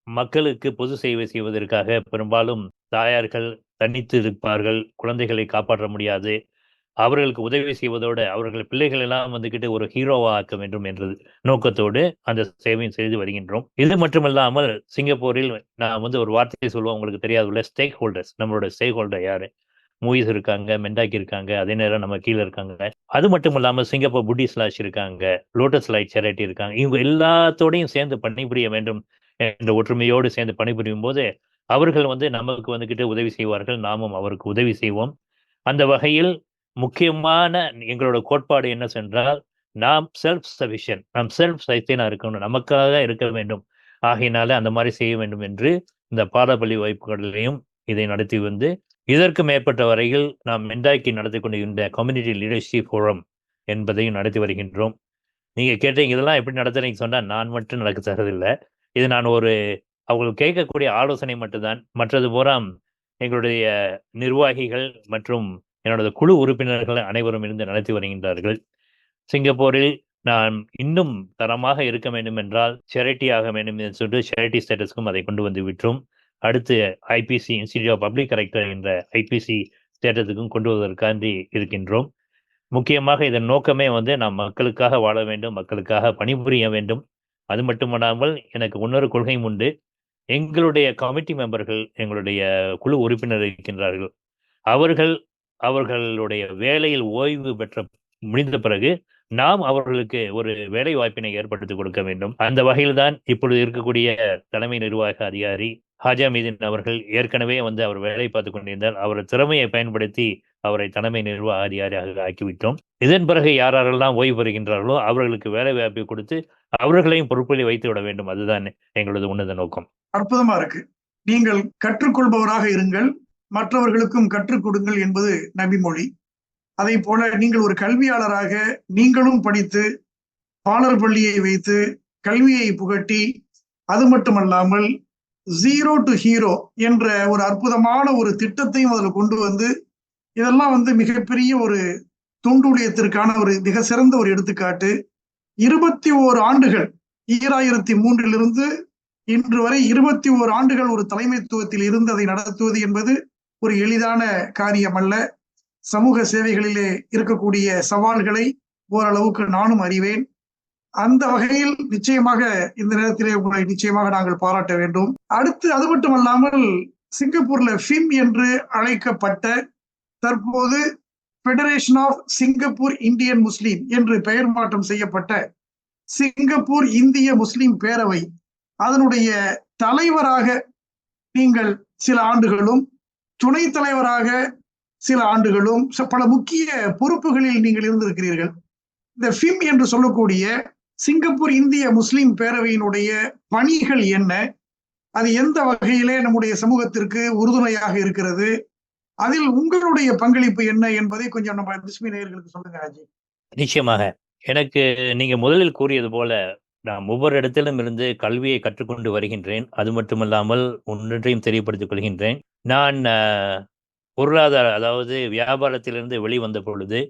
மக்களுக்கு பொது சேவை செய்வதற்காக பெரும்பாலும் தாயார்கள் தனித்து இருப்பார்கள், குழந்தைகளை காப்பாற்ற முடியாது. அவர்களுக்கு உதவி செய்வதோடு அவர்கள் பிள்ளைகள் எல்லாம் வந்துகிட்டு ஒரு ஹீரோவா ஆக்க வேண்டும் என்ற நோக்கத்தோடு அந்த சேவையும் செய்து வருகின்றோம். இது மட்டுமல்லாமல் சிங்கப்பூரில் நான் வந்து ஒரு வார்த்தையை சொல்லுவேன், உங்களுக்கு தெரியாது உள்ள ஸ்டேக் ஹோல்டர்ஸ். நம்மளோட ஸ்டேக் ஹோல்டர் யாரு? மூவிஸ் இருக்காங்க, மெண்டாக்கி இருக்காங்க, அதே நேரம் நம்ம கீழ இருக்காங்க. அது மட்டும் இல்லாம சிங்கப்பூர் புத்திஸ்ட் லாட்ஜ் இருக்காங்க, லோட்டஸ் லைட் சேரிட்டி இருக்காங்க. இவங்க எல்லாத்தோடையும் சேர்ந்து பணிபுரிய வேண்டும் என்ற ஒற்றுமையோடு சேர்ந்து பணிபுரியும் போது, அவர்கள் வந்து நமக்கு வந்துகிட்டு உதவி செய்வார்கள். நாமும் அவருக்கு உதவி செய்வோம். அந்த வகையில் முக்கியமான எங்களோட கோட்பாடு என்ன சென்றால், நாம் செல்ஃப் சஃபிஷியன்ட். நாம் செல்ஃப் சஸ்டெய்னா இருக்கணும். நமக்காக இருக்க வேண்டும். ஆகையினால அந்த மாரி செய்ய வேண்டும் என்று இந்த பாடப்பள்ளி வாய்ப்புகளிலேயும் இதை நடத்தி வந்து, இதற்கு மேற்பட்ட வரையில் நாம் மெண்டாக்கி நடத்திக் கொண்டிருக்கின்ற கம்யூனிட்டி லீடர்ஷிப் ஃபோரம் என்பதையும் நடத்தி வருகின்றோம். நீங்க கேட்டீங்க இதெல்லாம் எப்படி நடத்துறீங்கன்னு சொன்னா, நான் மட்டும் நடக்க தரதில்ல. இது நான் ஒரு அவங்களுக்கு கேட்கக்கூடிய ஆலோசனை மட்டும்தான். மற்றது பூராம் எங்களுடைய நிர்வாகிகள் மற்றும் என்னோட குழு உறுப்பினர்கள் அனைவரும் இருந்து நடத்தி வருகின்றார்கள். சிங்கப்பூரில் நான் இன்னும் தரமாக இருக்க வேண்டும் என்றால், சேரிட்டி ஆக வேண்டும் என்று சொல்லிட்டு சேரிட்டி ஸ்டேட்டஸ்க்கும் அதை கொண்டு வந்து விட்டோம். அடுத்து IPC institute of public character என்ற ஐபிசி ஸ்டேட்டஸுக்கும் கொண்டு வருவதற்காண்டி இருக்கின்றோம். முக்கியமாக இதன் நோக்கமே வந்து நாம் மக்களுக்காக வாழ வேண்டும், மக்களுக்காக பணிபுரிய வேண்டும். அது மட்டுமல்லாமல் எனக்கு இன்னொரு கொள்கையும் உண்டு. எங்களுடைய கமிட்டி மெம்பர்கள், எங்களுடைய குழு உறுப்பினர் இருக்கின்றார்கள். அவர்கள் அவர்களுடைய வேலையில் ஓய்வு பெற்ற முடிந்த பிறகு, நாம் அவர்களுக்கு ஒரு வேலை வாய்ப்பினை ஏற்படுத்திக் கொடுக்க வேண்டும். அந்த வகையில் தான் இப்பொழுது இருக்கக்கூடிய தலைமை நிர்வாக அதிகாரி ஹாஜா மீதின் அவர்கள் ஏற்கனவே வந்து அவர் வேலை பார்த்துக் கொண்டிருந்தார். அவர் திறமையை பயன்படுத்தி அவரை தலைமை நிர்வாக அதிகாரியாக ஆக்கிவிட்டோம். இதன் பிறகு யாரெல்லாம் ஓய்வு பெறுகின்றார்களோ அவர்களுக்கு வேலை வாய்ப்பை கொடுத்து அவர்களையும் பொறுப்பில் வைத்து விட வேண்டும். அதுதான் எங்களது உன்னத நோக்கம்.
அற்புதமா இருக்கு. நீங்கள் கற்றுக்கொள்பவராக இருங்கள், மற்றவர்களுக்கும் கற்றுக் கொடுங்கள் என்பது நபிமொழி. அதை போல நீங்கள் ஒரு கல்வியாளராக நீங்களும் படித்து பாலர் பள்ளியை வைத்து கல்வியை புகட்டி, அது மட்டுமல்லாமல் ஜீரோ டு ஹீரோ என்ற ஒரு அற்புதமான ஒரு திட்டத்தையும் அதில் கொண்டு வந்து, இதெல்லாம் வந்து மிகப்பெரிய ஒரு தொண்டுழியத்திற்கான ஒரு மிக சிறந்த ஒரு எடுத்துக்காட்டு. 21 ஆண்டுகள் 2003 இன்று வரை 21 ஆண்டுகள் ஒரு தலைமைத்துவத்தில் இருந்து அதை நடத்துவது என்பது ஒரு எளிதான காரியம் அல்ல. சமூக சேவைகளிலே இருக்கக்கூடிய சவால்களை ஓரளவுக்கு நானும் அறிவேன். அந்த வகையில் நிச்சயமாக இந்த நேரத்திலே உங்களை நிச்சயமாக நாங்கள் பாராட்ட வேண்டும். அடுத்து அது மட்டுமல்லாமல் சிங்கப்பூர்ல ஃபிம் என்று அழைக்கப்பட்ட தற்போது federation of Singapore Indian Muslim என்று பெயர் மாற்றம் செய்யப்பட்ட சிங்கப்பூர் இந்திய முஸ்லிம் பேரவை, அதனுடைய தலைவராக நீங்கள் சில ஆண்டுகளும், துணைத் தலைவராக சில ஆண்டுகளும், பல முக்கிய பொறுப்புகளில் நீங்கள் இருந்திருக்கிறீர்கள். இந்த ஃபிம் என்று சொல்லக்கூடிய சிங்கப்பூர் இந்திய முஸ்லிம் பேரவையினுடைய பணிகள் என்ன? அது எந்த வகையிலே நம்முடைய சமூகத்திற்கு உறுதுணையாக இருக்கிறது? அதில் உங்களுடைய பங்களிப்பு என்ன என்பதை கொஞ்சம் நம்ம பிஸ்மி நேயர்களுக்கு சொல்லுங்க ராஜி.
நிச்சயமாக. எனக்கு நீங்க முதலில் கூறியது போல, நான் ஒவ்வொரு இடத்திலும் இருந்து கல்வியை கற்றுக்கொண்டு வருகின்றேன். அது மட்டுமல்லாமல் ஒன்றொன்றையும் தெரியப்படுத்திக் கொள்கின்றேன். நான் பொருளாதார அதாவது வியாபாரத்திலிருந்து வெளிவந்த பொழுது,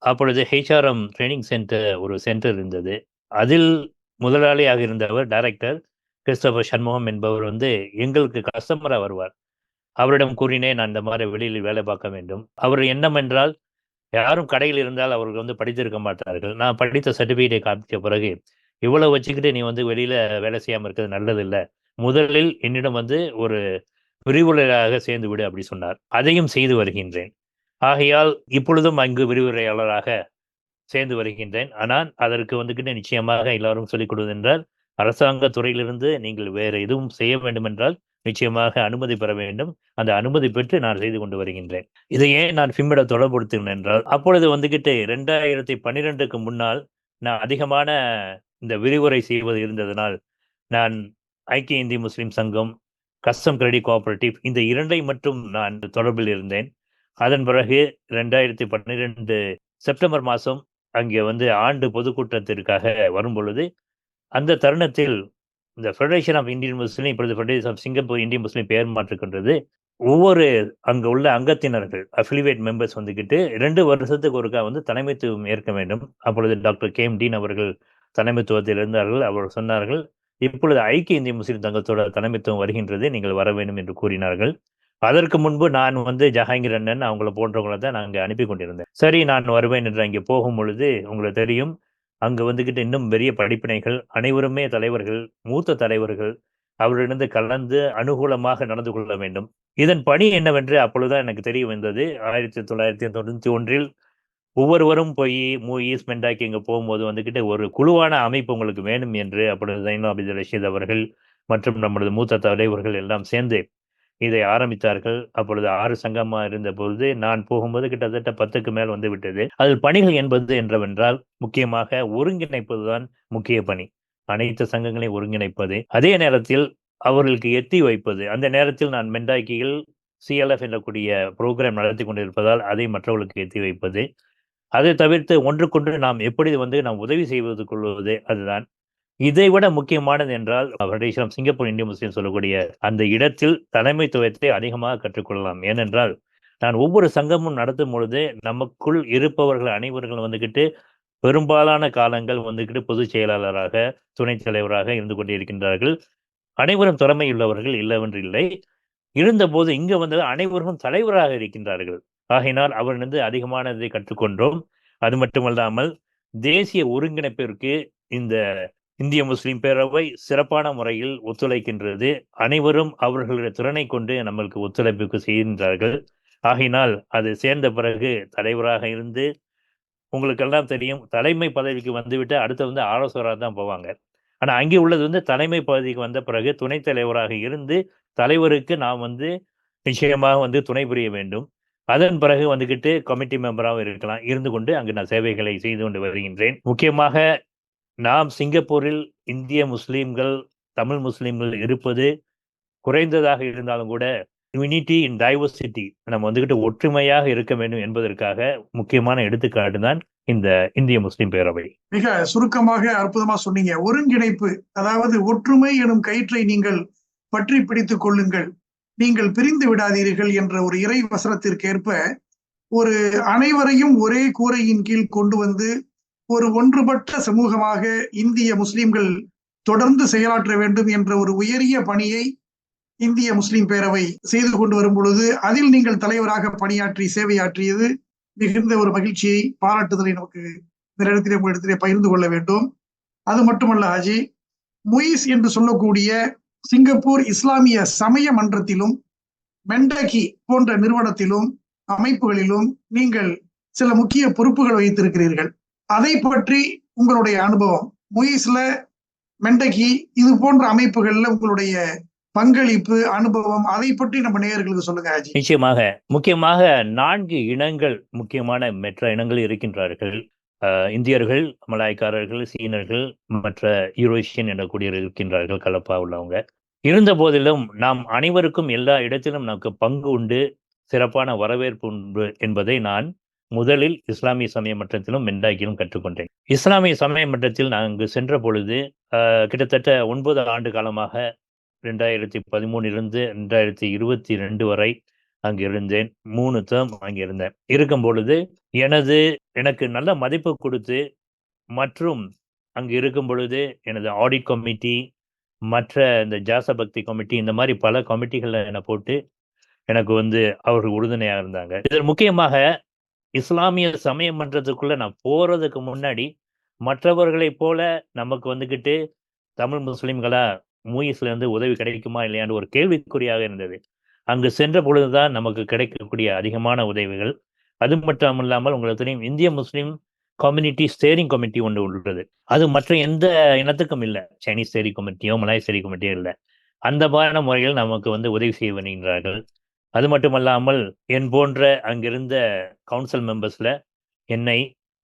அப்பொழுது HRM ட்ரெய்னிங் சென்டர் ஒரு சென்டர் இருந்தது. அதில் முதலாளியாக இருந்தவர் டைரக்டர் கிறிஸ்டோபர் சண்முகம் என்பவர் வந்து எங்களுக்கு கஸ்டமரா வருவார். அவரிடம் கூறினேன், நான் இந்த மாதிரி வெளியில் வேலை பார்க்க வேண்டும். அவர் எண்ணம் என்றால், யாரும் கடையில் இருந்தால் அவர்கள் வந்து படித்திருக்க மாட்டார்கள். நான் படித்த சர்டிஃபிகேட்டை காமிச்ச பிறகு, இவ்வளவு வச்சுக்கிட்டு நீ வந்து வெளியில வேலை செய்யாம இருக்கிறது நல்லதில்ல. முதலில் என்னிடம் வந்து ஒரு விரிவுரையாளராக சேர்ந்து விடு அப்படி சொன்னார். அதையும் செய்து வருகின்றேன். ஆகையால் இப்பொழுதும் அங்கு விரிவுரையாளராக சேர்ந்து வருகின்றேன். ஆனால் அதற்கு வந்துகிட்டு நிச்சயமாக எல்லாரும் சொல்லிக் கொடுவது என்றால், அரசாங்க துறையிலிருந்து நீங்கள் வேற எதுவும் செய்ய வேண்டும் என்றால் நிச்சயமாக அனுமதி பெற வேண்டும். அந்த அனுமதி பெற்று நான் செய்து கொண்டு வருகின்றேன். இதை ஏன் நான் ஃபிம்மிட தொடர்புறுத்தினேன் என்றால், அப்பொழுது வந்துகிட்டு 2012க்கு முன்னால் நான் அதிகமான இந்த விரிவுரை செய்வது இருந்ததனால், நான் ஐக்கிய இந்திய முஸ்லிம் சங்கம், கஸ்டம் கிரெடிட் கோஆபரேட்டிவ் இந்த 2ஐ மட்டும் நான் தொடர்பில் இருந்தேன். அதன் பிறகு 2012 செப்டம்பர் மாதம் அங்கே வந்து ஆண்டு பொதுக்கூட்டத்திற்காக வரும் பொழுது, அந்த தருணத்தில் இந்த ஃபெடரேஷன் ஆஃப் இந்தியன் முஸ்லீம் இப்பொழுது federation of Singapore Indian Muslim பெயர் மாற்றிக்கொண்டது. ஒவ்வொரு அங்கே உள்ள அங்கத்தினர்கள் அஃபிலிவேட் மெம்பர்ஸ் வந்துக்கிட்டு 2 வருஷத்துக்கு ஒருக்கா வந்து தலைமைத்துவம் ஏற்க வேண்டும். அப்பொழுது டாக்டர் KM டீன் அவர்கள் தலைமைத்துவத்தில் இருந்தார்கள். அவர் சொன்னார்கள், இப்பொழுது ஐக்கிய இந்திய முஸ்லிம் சங்கத்தோட தலைமைத்துவம் வருகின்றது, நீங்கள் வர வேண்டும் என்று கூறினார்கள். அதற்கு முன்பு நான் வந்து ஜஹாங்கீர் அண்ணன் அவங்கள போன்றவங்களை தான் நான் அங்கே அனுப்பி கொண்டிருந்தேன். சரி, நான் வருவேன் என்று அங்கே போகும் பொழுது உங்களுக்கு தெரியும், அங்க வந்துகிட்டு இன்னும் பெரிய படிப்பினைகள், அனைவருமே தலைவர்கள், மூத்த தலைவர்கள், அவரிடந்து கலந்து அனுகூலமாக நடந்து கொள்ள வேண்டும். இதன் பணி என்னவென்று அப்பொழுதுதான் எனக்கு தெரிய வந்தது. 1991 ஒவ்வொருவரும் போய் மூயிஸ், மெண்டாக்கி இங்க போகும்போது வந்துகிட்டு ஒரு குழுவான அமைப்பு உங்களுக்கு வேணும் என்று அப்பொழுது ஜைனுல் ஆபிதீன் ரஷீத் அவர்கள் மற்றும் நம்மளது மூத்த தலைவர்கள் எல்லாம் சேர்ந்து இதை ஆரம்பித்தார்கள். அப்பொழுது 6 சங்கமா இருந்தபொழுது நான் போகும்போது கிட்டத்தட்ட 10க்கு மேல் வந்து விட்டது. அதில் பணிகள் என்பது என்னவென்றால் முக்கியமாக ஒருங்கிணைப்பதுதான் முக்கிய பணி. அனைத்து சங்கங்களையும் ஒருங்கிணைப்பது, அதே நேரத்தில் அவர்களுக்கு எத்தி வைப்பது. அந்த நேரத்தில் நான் மெண்டாக்கியில் சிஎல்எஃப் என்றக்கூடிய புரோகிராம் நடத்தி கொண்டிருப்பதால் அதை மற்றவர்களுக்கு எத்தி வைப்பது. அதை தவிர்த்து ஒன்றுக்கொன்று நாம் எப்படி வந்து நாம் உதவி செய்வது கொள்வது, அதுதான். இதைவிட முக்கியமானது என்றால் ஃபெடரேஷன் ஆஃப் சிங்கப்பூர் இந்திய முஸ்லிம் சொல்லக்கூடிய அந்த இடத்தில் தலைமைத்துவத்தை அதிகமாக கற்றுக்கொள்ளலாம். ஏனென்றால் நான் ஒவ்வொரு சங்கமும் நடத்தும் பொழுது நமக்குள் இருப்பவர்கள் அனைவர்கள் வந்துகிட்டு பெரும்பாலான காலங்கள் வந்துகிட்டு பொதுச் செயலாளராக, துணைத் தலைவராக இருந்து கொண்டிருக்கின்றார்கள். அனைவரும் திறமையுள்ளவர்கள், இல்லவென்று இல்லை. இருந்தபோது இங்க வந்து அனைவரும் தலைவராக இருக்கின்றார்கள். ஆகையினால் அவரிடந்து அதிகமானதை கற்றுக்கொண்டோம். அது மட்டுமல்லாமல் தேசிய ஒருங்கிணைப்பிற்கு இந்த இந்திய முஸ்லிம் பேரவை சிறப்பான முறையில் ஒத்துழைக்கின்றது. அனைவரும் அவர்களுடைய திறனை கொண்டு நம்மளுக்கு ஒத்துழைப்புக்கு செய்கின்றார்கள். ஆகையினால் அது சேர்ந்த பிறகு தலைவராக இருந்து, உங்களுக்கெல்லாம் தெரியும், தலைமை பதவிக்கு வந்துவிட்டு அடுத்து வந்து ஆலோசகராக தான் போவாங்க. ஆனா அங்கே உள்ளது வந்து தலைமை பதவிக்கு வந்த பிறகு துணைத் தலைவராக இருந்து தலைவருக்கு நாம் வந்து நிச்சயமாக வந்து துணை புரிய வேண்டும். அதன் பிறகு வந்துகிட்டு கமிட்டி மெம்பராகவும் இருக்கலாம். இருந்து கொண்டு அங்கு நான் சேவைகளை செய்து கொண்டு வருகின்றேன். முக்கியமாக நாம் சிங்கப்பூரில் இந்திய முஸ்லிம்கள், தமிழ் முஸ்லிம்கள் இருப்பது குறைந்ததாக இருந்தாலும் கூட யூனிட்டி இன் டைவர்சிட்டி, நம்ம வந்துகிட்டு ஒற்றுமையாக இருக்க வேண்டும் என்பதற்காக முக்கியமான எடுத்துக்காட்டு தான் இந்த இந்திய முஸ்லிம் பேரவை.
மிக சுருக்கமாக அற்புதமா சொன்னீங்க. ஒருங்கிணைப்பு, அதாவது ஒற்றுமை எனும் கயிற்றை நீங்கள் பற்றி பிடித்துக் கொள்ளுங்கள், நீங்கள் பிரிந்து விடாதீர்கள் என்ற ஒரு இறை வசனத்திற்கேற்ப ஒரு அனைவரையும் ஒரே கூரையின் கீழ் கொண்டு வந்து ஒரு ஒன்றுபட்ட சமூகமாக இந்திய முஸ்லிம்கள் தொடர்ந்து செயலாற்ற வேண்டும் என்ற ஒரு உயரிய பணியை இந்திய முஸ்லிம் பேரவை செய்து கொண்டு வரும் பொழுது அதில் நீங்கள் தலைவராக பணியாற்றி சேவையாற்றியது மிகுந்த ஒரு மகிழ்ச்சியை, பாராட்டுதலை நமக்கு இந்த இடத்திலே உங்களிடத்திலே பகிர்ந்து கொள்ள வேண்டும். அது மட்டுமல்ல ஹாஜி, முயிஸ் என்று சொல்லக்கூடிய சிங்கப்பூர் இஸ்லாமிய சமய மன்றத்திலும் மெண்டகி போன்ற நிறுவனத்திலும் அமைப்புகளிலும் நீங்கள் சில முக்கிய பொறுப்புகள் வைத்திருக்கிறீர்கள். அதை பற்றி உங்களுடைய அனுபவம், முயிஸ்ல, மெண்டகி இது போன்ற அமைப்புகள்ல உங்களுடைய பங்களிப்பு, அனுபவம், அதை பற்றி நம்ம நேயர்களுக்கு சொல்லுங்க ஹாஜி.
நிச்சயமாக. முக்கியமாக 4 இனங்கள், முக்கியமான மற்ற இனங்கள் இருக்கின்றார்கள். இந்தியர்கள், மலாய்க்காரர்கள், சீனர்கள், மற்ற யூரோஷியன் எனக்கூடிய இருக்கின்றார்கள், கலப்பா உள்ளவங்க. இருந்த போதிலும் நாம் அனைவருக்கும் எல்லா இடத்திலும் நமக்கு பங்கு உண்டு, சிறப்பான வரவேற்பு உண்டு என்பதை நான் முதலில் இஸ்லாமிய சமய மன்றத்திலும் மெண்டாக்கிலும் கற்றுக்கொண்டேன். இஸ்லாமிய சமய மன்றத்தில் நான் அங்கு சென்ற பொழுது கிட்டத்தட்ட 9 ஆண்டு காலமாக 2013 2022 வரை அங்கு இருந்தேன். 3 டேர்ம் அங்கே இருந்தேன். இருக்கும் பொழுது எனக்கு நல்ல மதிப்பு கொடுத்து, மற்றும் அங்கு இருக்கும் பொழுது எனது ஆடிட் கமிட்டி, மற்ற இந்த ஜாசபக்தி கமிட்டி, இந்த மாதிரி பல கமிட்டிகளை என்னை போட்டு எனக்கு வந்து அவர்கள் உறுதுணையாக இருந்தாங்க. இதில் முக்கியமாக இஸ்லாமிய சமய மன்றத்துக்குள்ள நான் போறதுக்கு முன்னாடி மற்றவர்களைப் போல நமக்கு வந்துகிட்டு தமிழ் முஸ்லிம்களா மூயிஸ்ல இருந்து உதவி கிடைக்குமா இல்லையான்னு ஒரு கேள்விக்குறியாக இருந்தது. அங்கு சென்ற பொழுதுதான் நமக்கு கிடைக்கக்கூடிய அதிகமான உதவிகள். அது மட்டும் இல்லாமல் உங்களுக்கு தெரியும், இந்திய முஸ்லிம் கம்யூனிட்டி ஸ்டேரிங் கமிட்டி ஒன்று உள்ளது. அது மற்ற எந்த இனத்துக்கும் இல்லை. சைனீஸ் ஸ்டேரிங் கமிட்டியோ மலாய் ஸ்டேரிங் கமிட்டியோ இல்லை. அந்த மாதிரியான முறையில் நமக்கு வந்து உதவி செய்ய வருகின்றார்கள். அது மட்டுமல்லாமல் என் போன்ற அங்கிருந்த கவுன்சில் மெம்பர்ஸ்ல என்னை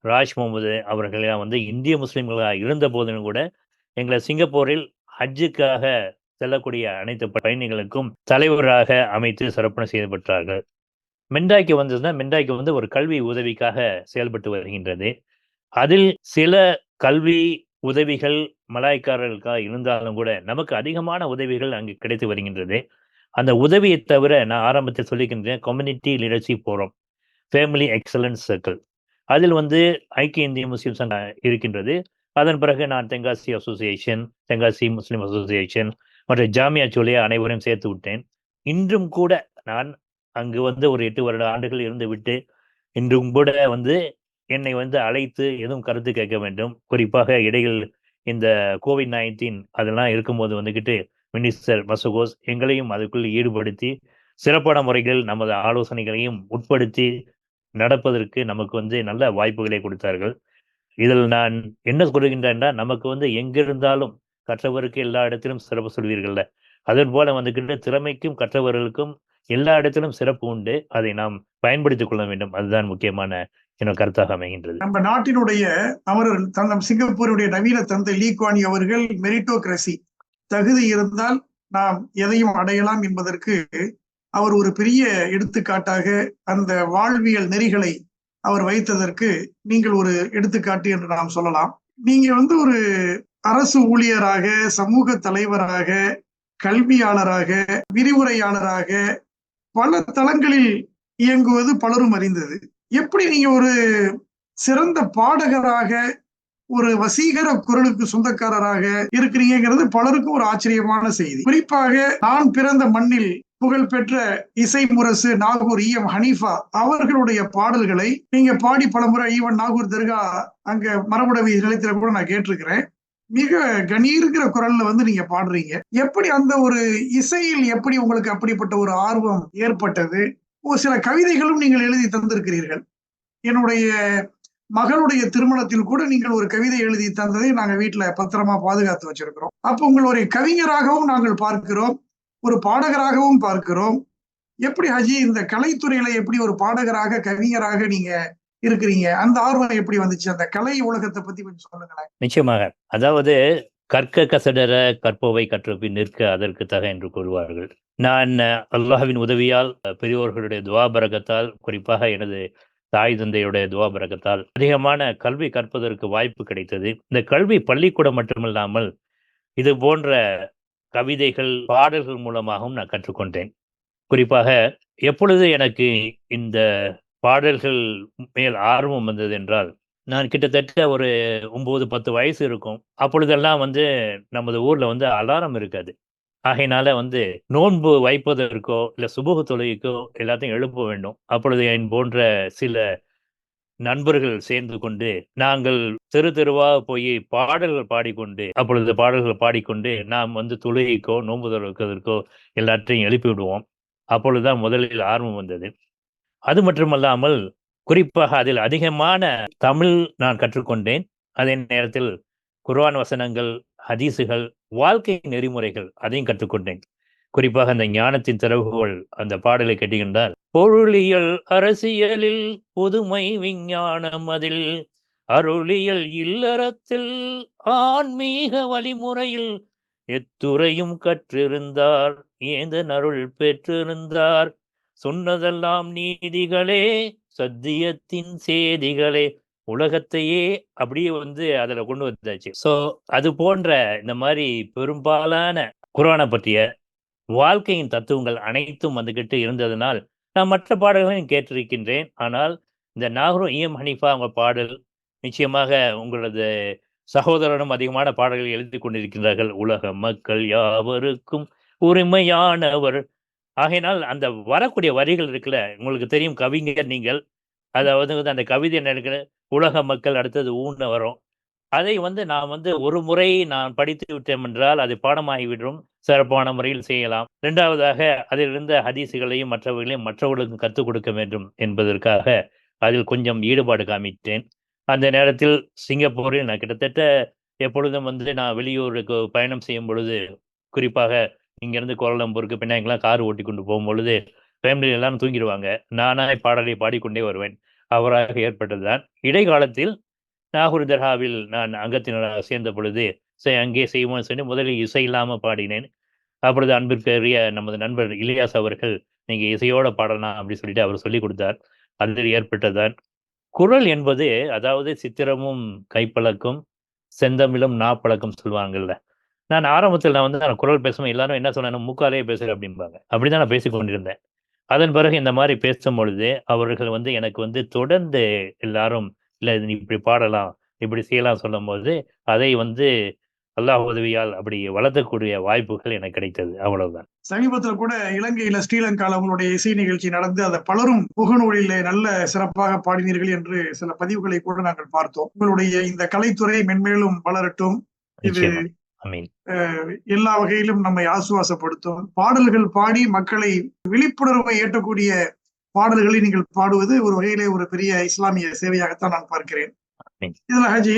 ராஜ் முகமது அவர்களெல்லாம் வந்து இந்திய முஸ்லிம்களாக இருந்த போதிலும் கூட எங்களை சிங்கப்பூரில் ஹஜ்ஜுக்காக செல்லக்கூடிய அனைத்து பயணிகளுக்கும் தலைவராக அமைத்து சிறப்பான செய்யப்பட்டார்கள். மெண்டாக்கி வந்ததுன்னா, மெண்டாக்கி வந்து ஒரு கல்வி உதவிக்காக செயல்பட்டு வருகின்றது. அதில் சில கல்வி உதவிகள் மலாய்க்காரர்களுக்காக இருந்தாலும் கூட நமக்கு அதிகமான உதவிகள் அங்கு கிடைத்து வருகின்றது. அந்த உதவியை தவிர நான் ஆரம்பத்தில் சொல்லிக்கின்றேன், community leadership forum, family excellence circle, அதில் வந்து ஐக்கிய இந்திய முஸ்லிம் சங்கம் இருக்கின்றது. அதன் பிறகு நான் தென்காசி அசோசியேஷன், தென்காசி முஸ்லிம் அசோசியேஷன் மற்றும் ஜாமியா ஜூலியா அனைவரையும் சேர்த்து விட்டேன். இன்றும் கூட நான் அங்கு வந்து ஒரு 8 வருட ஆண்டுகள் இருந்து விட்டு இன்றும் கூட வந்து என்னை வந்து அழைத்து எதுவும் கருத்து கேட்க வேண்டும். குறிப்பாக இடையில் இந்த COVID-19 அதெல்லாம் இருக்கும்போது வந்துகிட்டு மினிஸ்டர் மசகோஸ் எங்களையும் அதுக்குள் ஈடுபடுத்தி சிறப்பான முறைகளில் நமது ஆலோசனைகளையும் உட்படுத்தி நடப்பதற்கு நமக்கு வந்து நல்ல வாய்ப்புகளை கொடுத்தார்கள். இதில் நான் என்ன கூறுகின்றேன்னா, நமக்கு வந்து எங்கிருந்தாலும் கற்றவருக்கு எல்லா இடத்திலும் சிறப்பு சொல்வீர்கள்ல. அதன் போல வந்துகிட்டு திறமைக்கும் கற்றவர்களுக்கும் எல்லா இடத்திலும் சிறப்பு உண்டு. அதை நாம் பயன்படுத்திக் கொள்ள வேண்டும். அதுதான் முக்கியமான கருத்தாக அமைகின்றது.
நம்ம நாட்டினுடைய அமரர் நம் சிங்கப்பூருடைய நவீன தந்தை லீ குவான் யூ அவர்கள் மெரிட்டோகிரசி, தகுதி இருந்தால் நாம் எதையும் அடையலாம் என்பதற்கு அவர் ஒரு பெரிய எடுத்துக்காட்டாக அந்த வாழ்வியல் நெறிகளை அவர் வைத்ததற்கு நீங்கள் ஒரு எடுத்துக்காட்டு என்று நாம் சொல்லலாம். நீங்க வந்து ஒரு அரசு ஊழியராக, சமூக தலைவராக, கல்வியாளராக, விரிவுரையாளராக பல தளங்களில் இயங்குவது பலரும் அறிந்தது. எப்படி நீங்க ஒரு சிறந்த பாடகராக, ஒரு வசீகர குரலுக்கு சொந்தக்காரராக இருக்கிறீங்கிறது பலருக்கும் ஒரு ஆச்சரியமான செய்தி. குறிப்பாக நான் பிறந்த மண்ணில் புகழ்பெற்ற இசை முரசு நாகூர் EM ஹனீஃபா அவர்களுடைய பாடல்களை நீங்க பாடி பலமுறை ஈவன் நாகூர் தர்கா அங்க மரபுடவி நிலையத்துல கூட நான் கேட்டிருக்கிறேன். மிக கணீர்கிற குரல்ல வந்து நீங்க பாடுறீங்க. எப்படி அந்த ஒரு இசையில் எப்படி உங்களுக்கு அப்படிப்பட்ட ஒரு ஆர்வம் ஏற்பட்டது? ஒரு சில கவிதைகளும் நீங்கள் எழுதி தந்திருக்கிறீர்கள். என்னுடைய மகளுடைய திருமணத்தில் கூட நீங்கள் ஒரு கவிதை எழுதி தந்ததை நாங்க வீட்டுல பத்திரமா பாதுகாத்து வச்சிருக்கிறோம். அப்போ உங்களுடைய கவிஞராகவும் நாங்கள் பார்க்கிறோம், ஒரு பாடகராகவும் பார்க்கிறோம். எப்படி ஹஜி இந்த கலைத்துறையில எப்படி ஒரு பாடகராக, கவிஞராக நீங்க இருக்கிறீங்க? அந்த ஆர்வம் எப்படி வந்துச்சு? அந்த கலை உலகத்தை பத்தி கொஞ்சம் சொல்லுங்களேன்.
நிச்சயமாக. அதாவது கற்க கசடர கற்பவை கற்றபின் நிற்க அதற்கு தக என்று கூறுவார்கள். நான் அல்லாஹ்வின் உதவியால், பெரியோர்களுடைய துவா பரக்கத்தால், குறிப்பாக எனது தாய் தந்தையுடைய துவா பரக்கத்தால் அதிகமான கல்வி கற்பதற்கு வாய்ப்பு கிடைத்தது. இந்த கல்வி பள்ளிக்கூடம் மட்டுமில்லாமல் இது போன்ற கவிதைகள், பாடல்கள் மூலமாகவும் நான் கற்றுக்கொண்டேன். குறிப்பாக எப்பொழுது எனக்கு இந்த பாடல்கள் மேல் ஆர்வம் வந்தது என்றால், நான் கிட்டத்தட்ட ஒரு 9, 10 வயசு இருக்கும். அப்பொழுதெல்லாம் வந்து நமது ஊர்ல வந்து அலாரம் இருக்காது. ஆகையினால வந்து நோன்பு வைப்பதற்கோ, இல்ல சுபஹ் தொழுகைக்கோ எல்லாத்தையும் எழுப்ப வேண்டும். அப்பொழுது என் போன்ற சில நண்பர்கள் சேர்ந்து கொண்டு, நாங்கள் தெரு தெருவா போய் பாடல்கள் பாடிக்கொண்டு, அப்பொழுது பாடல்கள் பாடிக்கொண்டு நாம் வந்து தொழுகைக்கோ, நோன்பு தொழுவதற்கோ எல்லாற்றையும் எழுப்பி விடுவோம். அப்பொழுதுதான் முதலில் ஆர்வம் வந்தது. அது மட்டுமல்லாமல் குறிப்பாக அதில் அதிகமான தமிழ் நான் கற்றுக்கொண்டேன். அதே நேரத்தில் குர்ஆன் வசனங்கள், ஹதீஸுகள், வாழ்க்கை நெறிமுறைகள் அதையும் கற்றுக்கொண்டேன். குறிப்பாக அந்த ஞானத்தின் திறவுகோல் அந்த பாடலை கேட்டீங்கன்றால், பொருளியல் அரசியலில் புதுமை விஞ்ஞானம் அதில் அருளியல் இல்லறத்தில் ஆன்மீக வழிமுறையில் எத்துறையும் கற்றிருந்தார் ஏந்தன் அருள் பெற்றிருந்தார் சொன்னதெல்லாம் நீதிகளே சத்தியத்தின் செய்திகளே உலகத்தையே அப்படியே வந்து அதுல கொண்டு வந்தாச்சு. ஸோ அது போன்ற இந்த மாதிரி பெரும்பாலான குர்ஆனை பற்றிய வாழ்க்கையின் தத்துவங்கள் அனைத்தும் வந்துகிட்டு இருந்ததனால் நான் மற்ற பாடல்களையும் கேட்டிருக்கின்றேன். ஆனால் இந்த நாகூர் EM ஹனீஃபா அவங்க பாடல் நிச்சயமாக உங்களது சகோதரனும் அதிகமான பாடல்கள் எழுதி கொண்டிருக்கின்றார்கள். உலக மக்கள் யாவருக்கும் உரிமையானவர். ஆகையினால் அந்த வரக்கூடிய வரிகள் இருக்குல்ல, உங்களுக்கு தெரியும் கவிஞர் நீங்கள். அதாவது வந்து அந்த கவிதை என்ன இருக்கு, உலக மக்கள் அடுத்தது ஊன்னு வரும். அதை வந்து நான் வந்து ஒரு முறை நான் படித்து விட்டேன் என்றால் அது பாடமாகிவிடும். சிறப்பான முறையில் செய்யலாம். 2வதாக அதில் இருந்த ஹதீஸுகளையும் மற்றவர்களையும் மற்றவர்களுக்கும் கற்றுக் கொடுக்க வேண்டும் என்பதற்காக அதில் கொஞ்சம் ஈடுபாடு காமித்தேன். அந்த நேரத்தில் சிங்கப்பூரில் நான் கிட்டத்தட்ட எப்பொழுதும் வந்து நான் வெளியூருக்கு பயணம் செய்யும் பொழுது, குறிப்பாக இங்கேருந்து கோலாலம்பூருக்கு பின்னாடிலாம் கார் ஓட்டி கொண்டு போகும்பொழுது ஃபேமிலி எல்லாரும் தூங்கிடுவாங்க. நானாய் பாடலை பாடிக்கொண்டே வருவேன். அவராக ஏற்பட்டதுதான். இடைக்காலத்தில் நாகூர் தர்காவில் நான் அங்கத்தினராக சேர்ந்த பொழுது அங்கே செய்வோம்னு சொல்லி முதலில் இசை இல்லாமல் பாடினேன். அப்பொழுது அன்பிற்குரிய நமது நண்பர் இலியாஸ் அவர்கள், நீங்க இசையோட பாடலாம் அப்படின்னு சொல்லிட்டு அவர் சொல்லிக் கொடுத்தார். அதில் ஏற்பட்டதான். குரல் என்பது அதாவது சித்திரமும் கைப்பழக்கம், செந்தமிழும் நாப்பழக்கம் சொல்லுவாங்கல்ல. நான் ஆரம்பத்தில் நான் குரல் பேசும்போது எல்லாரும் என்ன சொன்னாங்க, மூக்காலே பேசுற அப்படிம்பாங்க. அப்படிதான் நான் பேசிக் கொண்டிருந்தேன். அதன் பிறகு இந்த மாதிரி பேசும் பொழுது அவர்கள் வந்து எனக்கு வந்து தொடர்ந்து எல்லாரும், இல்ல நீ இப்படி பாடலாம், இப்படி செய்யலாம் சொல்லும்போது அதை அல்லாஹ் உதவியால் அப்படி வளர்த்தக்கூடிய வாய்ப்புகள் எனக்கு கிடைத்தது. அவ்வளவுதான்.
சமீபத்துல கூட இலங்கையில ஸ்ரீலங்கால உங்களுடைய இசை நிகழ்ச்சி நடந்து அதை பலரும் முகநூலிலே நல்ல சிறப்பாக பாடினீர்கள் என்று சில பதிவுகளை கூட நாங்கள் பார்த்தோம். உங்களுடைய இந்த கலைத்துறை மென்மேலும் வளரட்டும். இது
நிச்சயமா. ஆமீன்.
எல்லா வகையிலும் நம்மை ஆசுவாசப்படுத்தும். பாடல்கள் பாடி மக்களை விழிப்புணர்வை ஏற்றக்கூடிய பாடல்களை நீங்கள் பாடுவது ஒரு வகையிலே ஒரு பெரிய இஸ்லாமிய சேவையாகத்தான் நான் பார்க்கிறேன்.
ஆமீன்.
இதுல ஹஜி,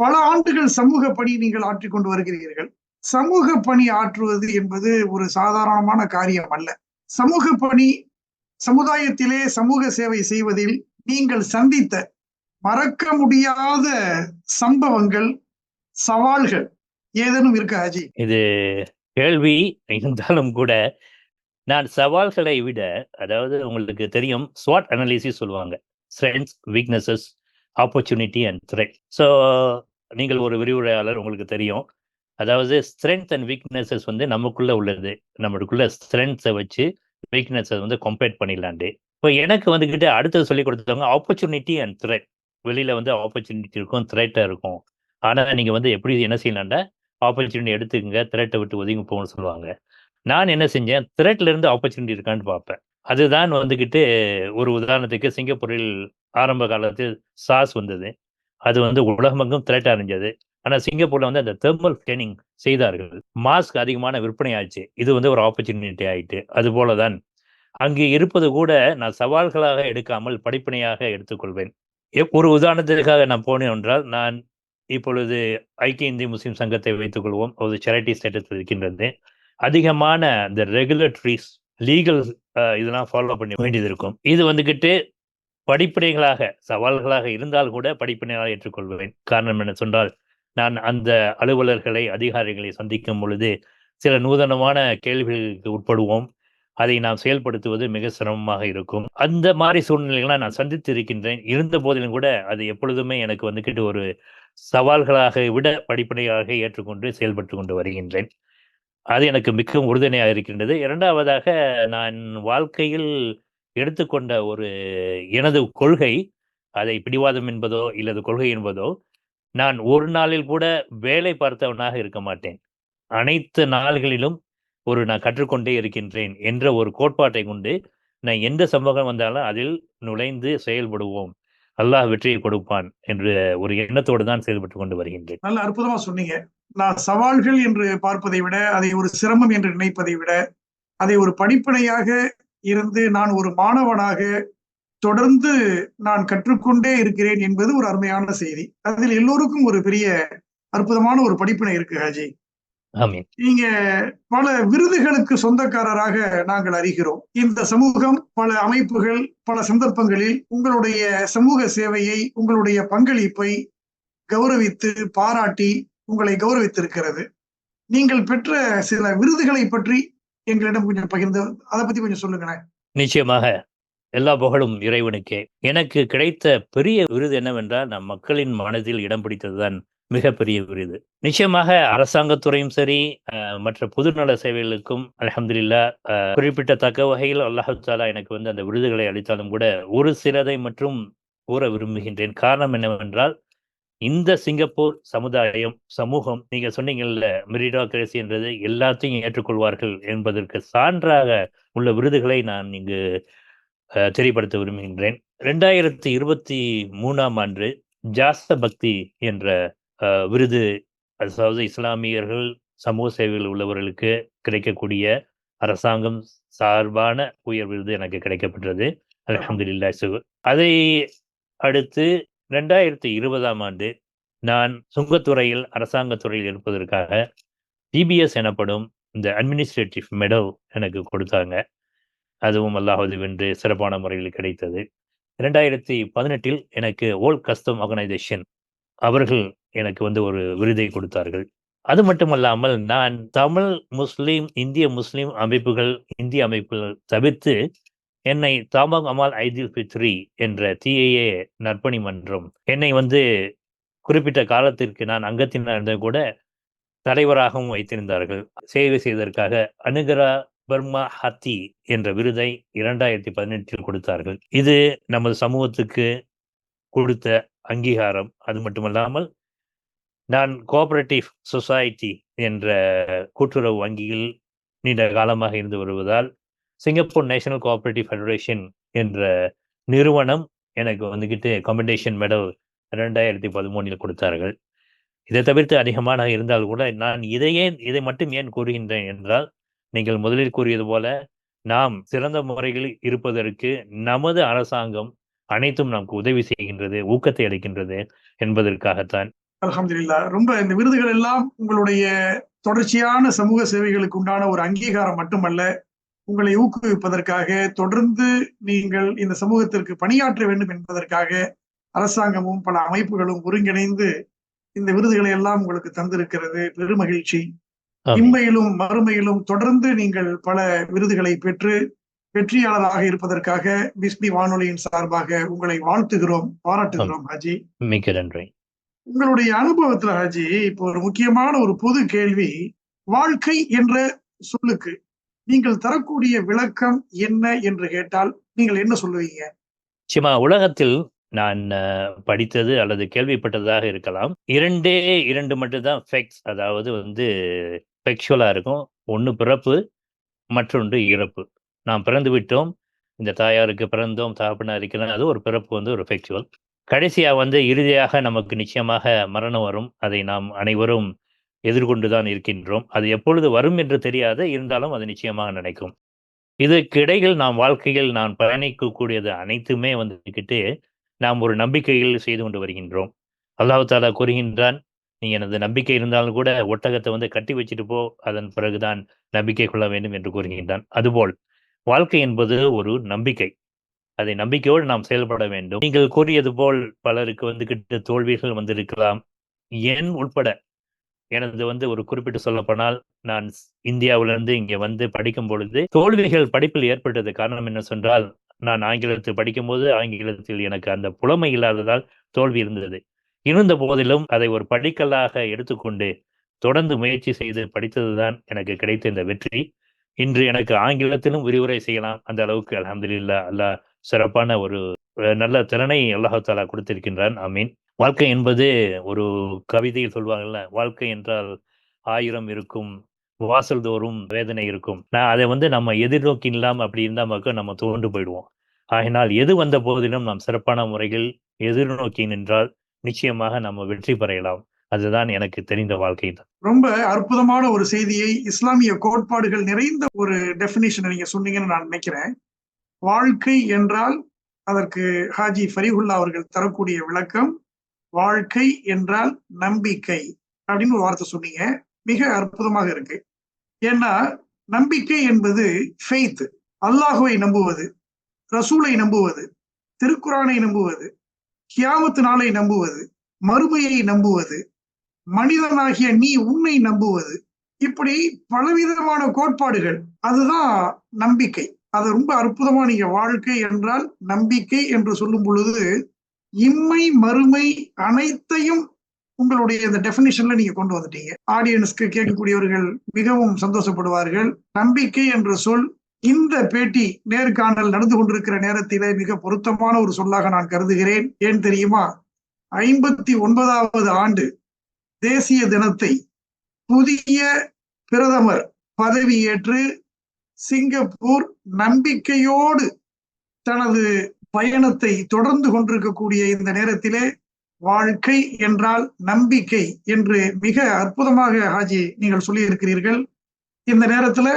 பல ஆண்டுகள் சமூக பணி நீங்கள் ஆற்றிக்கொண்டு வருகிறீர்கள். சமூக பணி ஆற்றுவது என்பது ஒரு சாதாரணமான காரியம் அல்ல. சமூக பணி, சமுதாயத்திலே சமூக சேவை செய்வதில் நீங்கள் சந்தித்த மறக்க முடியாத சம்பவங்கள், சவால்கள் ஏதேனும் இருக்கா ஹஜி?
இது கேள்வி இருந்தாலும் கூட நான் சவால்களை விட, அதாவது உங்களுக்கு தெரியும், SWOT அனாலிசிஸ் சொல்லுவாங்க. Strengths, weaknesses, opportunity and thread. So நீங்கள் ஒரு விரிவுரையாளர், உங்களுக்கு தெரியும். அதாவது ஸ்ட்ரென்த் அண்ட் வீக்னஸஸ் நமக்குள்ள உள்ளது. நம்மளுக்குள்ள ஸ்ட்ரென்த்ஸை வச்சு வீக்னஸை கம்பேர் பண்ணிடலாண்டு. இப்போ எனக்கு வந்துக்கிட்டு அடுத்தது சொல்லி கொடுத்தவங்க ஆப்பர்ச்சுனிட்டி அண்ட் த்ரெட். வெளியில் ஆப்பர்ச்சுனிட்டி இருக்கும், த்ரெட்டாக இருக்கும். ஆனால் நீங்கள் எப்படி என்ன செய்யலாண்டா, ஆப்பர்ச்சுனிட்டி எடுத்துக்கங்க, த்ரெட்டை விட்டு ஒதுங்கி போகணும்னு சொல்லுவாங்க. நான் என்ன செஞ்சேன், த்ரெட்ல இருந்து ஆப்பர்ச்சுனிட்டி இருக்கான்னு பார்ப்பேன். அதுதான் ஒரு உதாரணத்துக்கு சிங்கப்பூரில் ஆரம்ப காலத்தில் SARS வந்தது. அது உலகமெங்கும் த்ரெட் அறிஞ்சது. ஆனால் சிங்கப்பூர்ல அந்த தெர்மல் ஸ்கேனிங் செய்தார்கள். மாஸ்க் அதிகமான விற்பனை ஆச்சு. இது ஒரு ஆப்பர்ச்சுனிட்டி ஆயிட்டு. அது போலதான் அங்கே இருப்பது கூட நான் சவால்களாக எடுக்காமல் படிப்பினையாக எடுத்துக்கொள்வேன். ஒரு உதாரணத்திற்காக நான் போனேன் என்றால், நான் இப்பொழுது ஐக்கிய இந்திய முஸ்லிம் சங்கத்தை வைத்துக் கொள்வோம். ஒரு சேரிட்டி ஸ்டேட்டஸ் இருக்கின்றது. அதிகமான இந்த ரெகுலேட்டரிஸ், லீகல் இதெல்லாம் ஃபாலோ பண்ண வேண்டியது இருக்கும். இது படிப்பினைகளாக, சவால்களாக இருந்தால் கூட படிப்பினைகளாக ஏற்றுக்கொள்வேன். காரணம் என்ன சொன்னால், நான் அந்த அலுவலர்களை, அதிகாரிகளை சந்திக்கும் பொழுது சில நூதனமான கேள்விகளுக்கு உட்படுவோம். அதை நாம் செயல்படுத்துவது மிக சிரமமாக இருக்கும். அந்த மாதிரி சூழ்நிலைகள்லாம் நான் சந்தித்து இருக்கின்றேன். இருந்த போதிலும் கூட அது எப்பொழுதுமே எனக்கு ஒரு சவால்களாக விட படிப்பினையாக ஏற்றுக்கொண்டு செயல்பட்டு கொண்டு வருகின்றேன். அது எனக்கு மிகவும் உறுதுணையாக இருக்கின்றது. 2வதாக, நான் வாழ்க்கையில் எடுத்துக்கொண்ட எனது கொள்கை, அதை பிடிவாதம் என்பதோ இல்லது கொள்கை என்பதோ, நான் ஒரு நாளில் கூட வேலை பார்த்தவனாக இருக்க மாட்டேன். அனைத்து நாள்களிலும் நான் கற்றுக்கொண்டே இருக்கின்றேன் என்ற ஒரு கோட்பாட்டை கொண்டு, நான் எந்த சம்பவம் வந்தாலும் அதில் நுழைந்து செயல்படுவோம். அல்லாஹ் வெற்றியை கொடுப்பான் என்ற ஒரு எண்ணத்தோடு தான் செயல்பட்டு கொண்டு வருகின்றேன்.
நல்ல அற்புதமா சொன்னீங்க. நான் சவால்கள் என்று பார்ப்பதை விட, அதை ஒரு சிரமம் என்று நினைப்பதை விட, அதை ஒரு படிப்பினையாக இருந்து நான் ஒரு மாணவனாக தொடர்ந்து நான் கற்றுக்கொண்டே இருக்கிறேன் என்பது ஒரு அருமையான செய்தி. அதில் எல்லோருக்கும் ஒரு பெரிய அற்புதமான ஒரு படிப்பினை இருக்கு ஹாஜி.
ஆமீன்.
நீங்க பல விருதுகளுக்கு சொந்தக்காரராக நாங்கள் அறிகிறோம். இந்த சமூகம், பல அமைப்புகள், பல சந்தர்ப்பங்களில் உங்களுடைய சமூக சேவையை, உங்களுடைய பங்களிப்பை கௌரவித்து, பாராட்டி உங்களை கௌரவித்திருக்கிறது. நீங்கள் பெற்ற சில விருதுகளை பற்றி எங்களிடம் கொஞ்சம் பகிர்ந்து, அதை பத்தி கொஞ்சம் சொல்லுங்களேன்.
நிச்சயமாக. எல்லா புகழும் இறைவனுக்கே. எனக்கு கிடைத்த பெரிய விருது என்னவென்றால், நம் மக்களின் மனதில் இடம் பிடித்ததுதான் மிகப்பெரிய விருது. நிச்சயமாக அரசாங்கத்துறையும் சரி, மற்ற பொதுநல சேவைகளுக்கும் அல்ஹம்துலில்லாஹ், குறிப்பிடத்தக்க வகையில் அல்லாஹ் தஆலா எனக்கு அந்த விருதுகளை அளித்தாலும் கூட, ஒரு சிலதை மட்டும் கூற விரும்புகின்றேன். காரணம் என்னவென்றால், இந்த சிங்கப்பூர் சமுதாயம், சமூகம், நீங்க சொன்னீங்கல்ல மெரிடோக்ரசி என்றது எல்லாத்தையும் ஏற்றுக்கொள்வார்கள் என்பதற்கு சான்றாக உள்ள விருதுகளை நான் இங்கு தெரியப்படுத்த விரும்புகின்றேன். 2023ஆம் ஆண்டு ஜாஸ்த பக்தி என்ற விருது, அதாவது இஸ்லாமியர்கள் சமூக சேவையில் உள்ளவர்களுக்கு கிடைக்கக்கூடிய அரசாங்கம் சார்பான உயர் விருது எனக்கு கிடைக்கப்பட்டது. அல்ஹம்துலில்லாஹ். அதை அடுத்து 2020ஆம் ஆண்டு நான் சுங்கத்துறையில், அரசாங்கத்துறையில் இருப்பதற்காக டிபிஎஸ் எனப்படும் இந்த அட்மினிஸ்ட்ரேட்டிவ் மெடல் எனக்கு கொடுத்தாங்க. அதுவும் அல்லாஹ் வென்று சிறப்பான முறையில் கிடைத்தது. 2018இல் எனக்கு வேர்ல்ட் கஸ்டம் ஆர்கனைசேஷன் அவர்கள் எனக்கு ஒரு விருதை கொடுத்தார்கள். அது மட்டுமல்லாமல், நான் தமிழ் முஸ்லீம், இந்திய முஸ்லீம் அமைப்புகள், இந்திய அமைப்புகள் தவிர்த்து என்னை தாமக் அமால் ஐதில் ஃபித்ரி என்ற TIA நற்பணி மன்றம் என்னை குறிப்பிட்ட காலத்திற்கு நான் அங்கத்தினர் இருந்த கூட தலைவராகவும் வைத்திருந்தார்கள். சேவை செய்ததற்காக அனுகரா பர்மா ஹத்தி என்ற விருதை 2018இல் கொடுத்தார்கள். இது நமது சமூகத்துக்கு கொடுத்த அங்கீகாரம். அது மட்டுமல்லாமல் நான் கோஆபரேட்டிவ் சொசைட்டி என்ற கூட்டுறவு வங்கியில் நீண்ட காலமாக இருந்து வருவதால் சிங்கப்பூர் நேஷனல் கோஆபரேட்டிவ் ஃபெடரேஷன் என்ற நிறுவனம் எனக்கு வந்துக்கிட்டு கமெண்டேஷன் மெடல் 2013 கொடுத்தார்கள். இதை தவிர்த்து அதிகமான இருந்தால் கூட நான் இதை மட்டும் ஏன் கூறுகின்றேன் என்றால், நீங்கள் முதலில் கூறியது போல நாம் சிறந்த முறையில் இருப்பதற்கு நமது அரசாங்கம் அனைத்தும் நமக்கு உதவி செய்கின்றது, ஊக்கத்தை அளிக்கின்றது என்பதற்காகத்தான்.
அல்ஹம்துலில்லாஹ். ரொம்ப இந்த விருதுகள் எல்லாம் உங்களுடைய தொடர்ச்சியான சமூக சேவைகளுக்கு உண்டான ஒரு அங்கீகாரம் மட்டுமல்ல, உங்களை ஊக்குவிப்பதற்காக, தொடர்ந்து நீங்கள் இந்த சமூகத்திற்கு பணியாற்ற வேண்டும் என்பதற்காக அரசாங்கமும் பல அமைப்புகளும் ஒருங்கிணைந்து இந்த விருதுகளை எல்லாம் உங்களுக்கு தந்திருக்கிறது. பெருமகிழ்ச்சி. இம்மையிலும் மறுமையிலும் தொடர்ந்து நீங்கள் பல விருதுகளை பெற்று வெற்றியாளராக இருப்பதற்காக பிஸ்மி வானொலியின் சார்பாக உங்களை வாழ்த்துகிறோம், பாராட்டுகிறோம் ஹாஜி.
மிக்க நன்றி.
உங்களுடைய அனுபவத்துல ஹாஜி, இப்போ ஒரு முக்கியமான ஒரு பொது கேள்வி, வாழ்க்கை என்ற சொல்லுக்கு நீங்கள் தரக்கூடிய விளக்கம் என்ன என்று கேட்டால் நீங்கள் என்ன சொல்லுவீங்க?
நிச்சயமா உலகத்தில் நான் படித்தது அல்லது கேள்விப்பட்டதாக இருக்கலாம். 2 மட்டும்தான் ஃபேக்ட்ஸ், அதாவது ஃபேக்சுவலா இருக்கும். ஒன்று பிறப்பு, மற்றொன்று இறப்பு. நாம் பிறந்து விட்டோம், இந்த தாயாருக்கு பிறந்தோம், தகப்பனார் இருக்கிறார், அது ஒரு பிறப்பு ஒரு ஃபேக்சுவல். கடைசியா இறுதியாக நமக்கு நிச்சயமாக மரணம் வரும். அதை நாம் அனைவரும் எதிர்கொண்டுதான் இருக்கின்றோம். அது எப்பொழுது வரும் என்று தெரியாது, இருந்தாலும் அது நிச்சயமாக நினைக்கும். இதற்கு இடையில் நாம் வாழ்க்கையில் நான் பயணிக்கக்கூடியது அனைத்துமே நாம் ஒரு நம்பிக்கையில் செய்து கொண்டு வருகின்றோம். அல்லாஹ் தஆலா கூறுகின்றான், நீ எனது நம்பிக்கை இருந்தாலும் கூட ஒட்டகத்தை கட்டி வச்சுட்டு போ, அதன் பிறகுதான் நம்பிக்கை கொள்ள வேண்டும் என்று கூறுகின்றான். அதுபோல் வாழ்க்கை என்பது ஒரு நம்பிக்கை. அதை நம்பிக்கையோடு நாம் செயல்பட வேண்டும். நீங்கள் கூறியது போல் பலருக்கு தோல்விகள் வந்திருக்கலாம். என் உட்பட எனது ஒரு குறிப்பிட்டு சொல்லப்போனால், நான் இந்தியாவிலிருந்து இங்கே படிக்கும் பொழுது தோல்விகள் படிப்பில் ஏற்பட்டது. காரணம் என்ன சொன்னால், நான் ஆங்கிலத்தில் படிக்கும்போது ஆங்கிலத்தில் எனக்கு அந்த புலமை இல்லாததால் தோல்வி இருந்தது. இருந்த போதிலும் அதை ஒரு படிக்கல்லாக எடுத்துக்கொண்டு தொடர்ந்து முயற்சி செய்து படித்ததுதான் எனக்கு கிடைத்த இந்த வெற்றி. இன்று எனக்கு ஆங்கிலத்திலும் விரிவுரை செய்யலாம். அந்த அளவுக்கு அல்ஹம்துலில்லாஹ், அல்லாஹ் சிறப்பான ஒரு நல்ல திறனை அல்லாஹ் தஆலா கொடுத்திருக்கின்றான். ஆமீன். வாழ்க்கை என்பது ஒரு கவிதையில் சொல்வாங்கல்ல, வாழ்க்கை என்றால் 1000 இருக்கும், வாசல் தோறும் வேதனை இருக்கும். நான் அதை நம்ம எதிர்நோக்கி இல்லாம அப்படி இருந்தா நம்ம துவண்டு போயிடுவோம். ஆகினால் எது வந்த போதிலும் நாம் சிறப்பான முறையில் எதிர்நோக்கி நின்றால் நிச்சயமாக நம்ம வெற்றி பெறலாம். அதுதான் எனக்கு தெரிந்த வாழ்க்கை தான்.
ரொம்ப அற்புதமான ஒரு செய்தியை, இஸ்லாமிய கோட்பாடுகள் நிறைந்த ஒரு டெஃபினிஷனை நீங்க சொன்னீங்கன்னு நான் நினைக்கிறேன். வாழ்க்கை என்றால் அதற்கு ஹாஜி ஃபரீஹுல்லா அவர்கள் தரக்கூடிய விளக்கம், வாழ்க்கை என்றால் நம்பிக்கை அப்படின்னு ஒரு வார்த்தை சொன்னீங்க. மிக அற்புதமாக இருக்கு. ஏன்னா நம்பிக்கை என்பது ஃபெய்த், அல்லாஹுவை நம்புவது, ரசூலை நம்புவது, திருக்குரானை நம்புவது, கியாமத்து நாளை நம்புவது, மறுமையை நம்புவது, மனிதனாகிய நீ உன்னை நம்புவது, இப்படி பலவிதமான கோட்பாடுகள். அதுதான் நம்பிக்கை. அது ரொம்ப அற்புதமா நீங்க வாழ்க்கை என்றால் நம்பிக்கை என்று சொல்லும் பொழுது இம்மை மறுமை அனைத்தையும் உங்களுடைய இந்த டெஃபினிஷன்ல நீங்க கொண்டு வந்துட்டீங்க. ஆடியன்ஸ்க்கு கேட்கக்கூடியவர்கள் மிகவும் சந்தோஷப்படுவார்கள். நம்பிக்கை என்ற சொல் இந்த பேட்டி நேர்காணல் நடந்து கொண்டிருக்கிற நேரத்திலே மிக பொருத்தமான ஒரு சொல்லாக நான் கருதுகிறேன். ஏன் தெரியுமா? 59வது ஆண்டு தேசிய தினத்தை புதிய பிரதமர் பதவியேற்று சிங்கப்பூர் நம்பிக்கையோடு தனது பயணத்தை தொடர்ந்து கொண்டிருக்கக்கூடிய இந்த நேரத்திலே வாழ்க்கை என்றால் நம்பிக்கை என்று மிக அற்புதமாக ஹாஜி நீங்கள் சொல்லி இருக்கிறீர்கள். இந்த நேரத்துல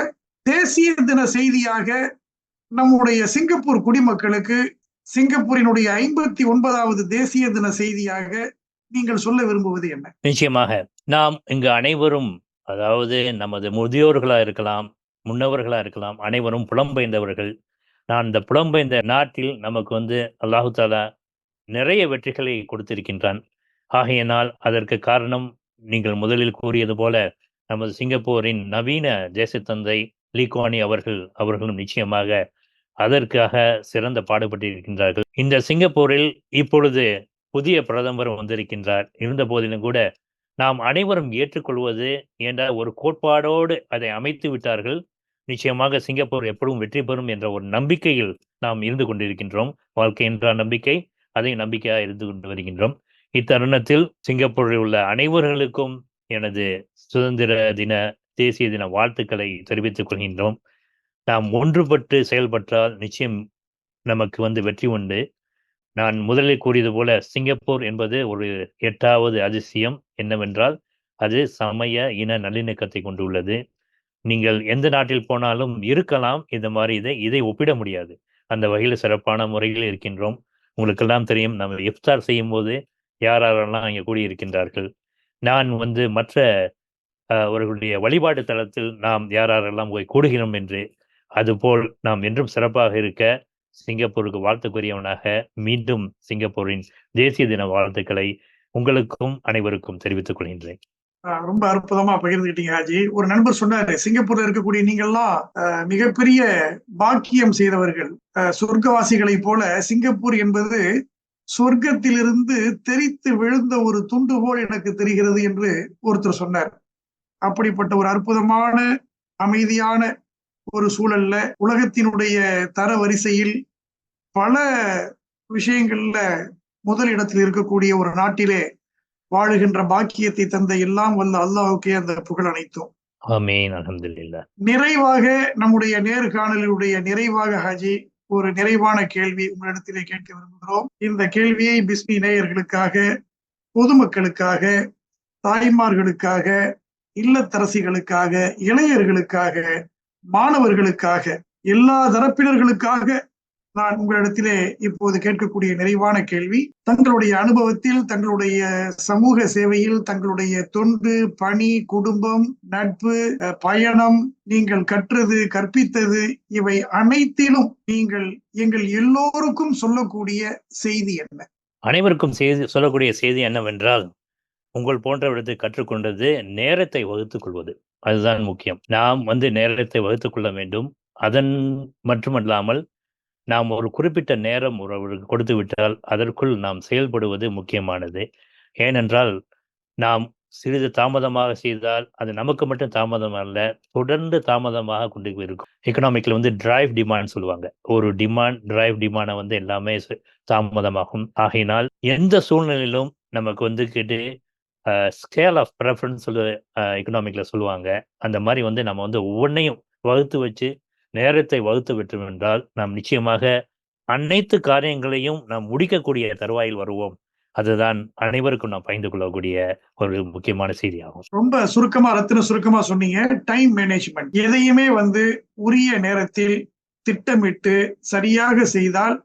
தேசிய தின செய்தியாக நம்முடைய சிங்கப்பூர் குடிமக்களுக்கு சிங்கப்பூரினுடைய 59வது தேசிய தின செய்தியாக நீங்கள் சொல்ல விரும்புவது என்ன?
நிச்சயமாக நாம் இங்கு அனைவரும், அதாவது நமது முதியோர்களா இருக்கலாம், முன்னவர்களா இருக்கலாம், அனைவரும் புலம்பெயர்ந்தவர்கள். நான் இந்த புலம்பெயர்ந்த நாட்டில் நமக்கு அல்லாஹு தஆலா நிறைய வெற்றிகளை கொடுத்திருக்கின்றான். ஆகையினால் அதற்கு காரணம் நீங்கள் முதலில் கூறியது போல நமது சிங்கப்பூரின் நவீன தேசத்தந்தை லீ குவான் யூ அவர்களும் நிச்சயமாக அதற்காக சிறந்த பாடுபட்டிருக்கின்றார்கள். இந்த சிங்கப்பூரில் இப்பொழுது புதிய பிரதமர் வந்திருக்கின்றார். இருந்த போதிலும் கூட நாம் அனைவரும் ஏற்றுக்கொள்வது என்ற ஒரு கோட்பாடோடு அதை அமைத்து விட்டார்கள். நிச்சயமாக சிங்கப்பூர் எப்பொழுதும் வெற்றி பெறும் என்ற ஒரு நம்பிக்கையில் நாம் இருந்து கொண்டிருக்கின்றோம். வாழ்க்கை என்ற நம்பிக்கை, அதையும் நம்பிக்கையாக இருந்து கொண்டு வருகின்றோம். இத்தருணத்தில் சிங்கப்பூரில் உள்ள அனைவர்களுக்கும் எனது சுதந்திர தின தேசிய தின வாழ்த்துக்களை தெரிவித்துக் கொள்கின்றோம். நாம் ஒன்றுபட்டு செயல்பட்டால் நிச்சயம் நமக்கு வெற்றி உண்டு. நான் முதலில் கூறியது போல சிங்கப்பூர் என்பது ஒரு 8வது அதிசயம் என்னவென்றால் அது சமய இன நல்லிணக்கத்தை கொண்டுள்ளது. நீங்கள் எந்த நாட்டில் போனாலும் இருக்கலாம், இந்த மாதிரி இதை ஒப்பிட முடியாது. அந்த வகையில் சிறப்பான முறையில் இருக்கின்றோம். உங்களுக்கெல்லாம் தெரியும், நம்ம இஃப்தார் செய்யும்போது யாரெல்லாம் இங்கே கூடியிருக்கின்றார்கள். நான் மற்ற அவர்களுடைய வழிபாட்டு தளத்தில் நாம் யாரெல்லாம் போய் கூடுகிறோம் என்று, அதுபோல் நாம் என்றும் சிறப்பாக இருக்க சிங்கப்பூருக்கு வாழ்த்துக்குரியவனாக மீண்டும் சிங்கப்பூரின் தேசிய தின வாழ்த்துக்களை உங்களுக்கும் அனைவருக்கும் தெரிவித்துக் கொள்கின்றேன்.
ரொம்ப அற்புதமா பகிர்ந்துக்கிட்டீங்க ஹாஜி. ஒரு நண்பர் சொன்னாரு, சிங்கப்பூர்ல இருக்கக்கூடிய நீங்கள்லாம் மிகப்பெரிய பாக்கியம் செய்தவர்கள், சொர்க்கவாசிகளை போல சிங்கப்பூர் என்பது சொர்க்கத்திலிருந்து தெரித்து விழுந்த ஒரு துண்டு போல் எனக்கு தெரிகிறது என்று ஒருத்தர் சொன்னார். அப்படிப்பட்ட ஒரு அற்புதமான அமைதியான ஒரு சூழல்ல உலகத்தினுடைய தர வரிசையில் பல விஷயங்கள்ல முதலிடத்தில் இருக்கக்கூடிய ஒரு நாட்டிலே வாழுகின்ற பாக்கியத்தை தந்த எல்லாம் வல்ல அல்லாஹ்வுக்கே அந்த புகழ் அனைத்தும்.
ஆமீன். அல்ஹம்துலில்லாஹ்.
நிறைவாக நம்முடைய நேர்காணலுடைய நிறைவாக ஹாஜி ஒரு நிறைவான கேள்வி உங்களிடத்திலே கேட்க விரும்புகிறோம். இந்த கேள்வியை பிஸ்மி நேயர்களுக்காக, பொதுமக்களுக்காக, தாய்மார்களுக்காக, இல்லத்தரசிகளுக்காக, இளைஞர்களுக்காக, மாணவர்களுக்காக, எல்லா தரப்பினர்களுக்காக நான் உங்களிடத்திலே இப்போது கேட்கக்கூடிய நிறைவான கேள்வி, தங்களுடைய அனுபவத்தில், தங்களுடைய சமூக சேவையில், தங்களுடைய தொண்டு, பணி, குடும்பம், நட்பு, பயணம், நீங்கள் கற்றது, கற்பித்தது, இவை அனைத்திலும் நீங்கள் எங்கள் எல்லோருக்கும் சொல்லக்கூடிய செய்தி என்ன?
அனைவருக்கும் சொல்லக்கூடிய செய்தி என்னவென்றால், உங்கள் போன்றவற்றை கற்றுக்கொண்டது நேரத்தை வகுத்துக் கொள்வது. அதுதான் முக்கியம். நாம் நேரத்தை வகுத்துக் கொள்ள வேண்டும். அதன் மட்டுமல்லாமல் நாம் ஒரு குறிப்பிட்ட நேரம் ஒருவருக்கு கொடுத்து விட்டால் அதற்குள் நாம் செயல்படுவது முக்கியமானது. ஏனென்றால் நாம் சிறிது தாமதமாக செய்தால் அது நமக்கு மட்டும் தாமதம் அல்ல, தொடர்ந்து தாமதமாக கொண்டு இருக்கும். எக்கனாமிக்ல டிரைவ் டிமாண்ட் சொல்லுவாங்க. ஒரு டிரைவ் டிமாண்டை எல்லாமே தாமதமாகும். ஆகையினால் எந்த சூழ்நிலையிலும் நமக்கு கேட்டு ஸ்கேல் ஆஃப் ப்ரெஃபரன்ஸ் எக்கனாமிக்ல சொல்லுவாங்க. அந்த மாதிரி நம்ம ஒவ்வொன்றையும் வகுத்து வச்சு நேரத்தை வகுத்து விட்டோம் என்றால் நாம் நிச்சயமாக அனைத்து காரியங்களையும் நாம் முடிக்கக்கூடிய தருவாயில் வருவோம். அதுதான் அனைவருக்கும் நாம் பகிர்ந்து கொள்ளக்கூடிய ஒரு முக்கியமான செய்தியாகும்.
ரொம்ப சுருக்கமா, ரத்தின சுருக்கமா சொன்னீங்க. டைம் மேனேஜ்மெண்ட், எதையுமே உரிய நேரத்தில் திட்டமிட்டு சரியாக செய்தால்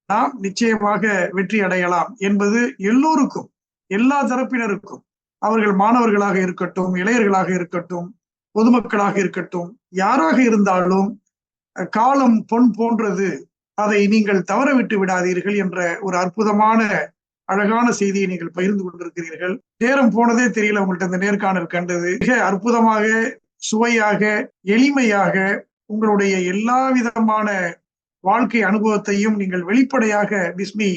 நாம் நிச்சயமாக வெற்றி அடையலாம் என்பது எல்லோருக்கும், எல்லா தரப்பினருக்கும், அவர்கள் மாணவர்களாக இருக்கட்டும், இளைஞர்களாக இருக்கட்டும், பொதுமக்களாக இருக்கட்டும், யாராக இருந்தாலும் காலம் பொன் போன்றது, அதை நீங்கள் தவற விட்டு விடாதீர்கள் என்ற ஒரு அற்புதமான அழகான செய்தியை நீங்கள் பகிர்ந்து கொண்டிருக்கிறீர்கள். நேரம் போனதே தெரியல உங்கள்கிட்ட இந்த நேர்காணல் கண்டது. மிக அற்புதமாக, சுவையாக, எளிமையாக உங்களுடைய எல்லா விதமான வாழ்க்கை அனுபவத்தையும் நீங்கள் வெளிப்படையாக பிஸ்மி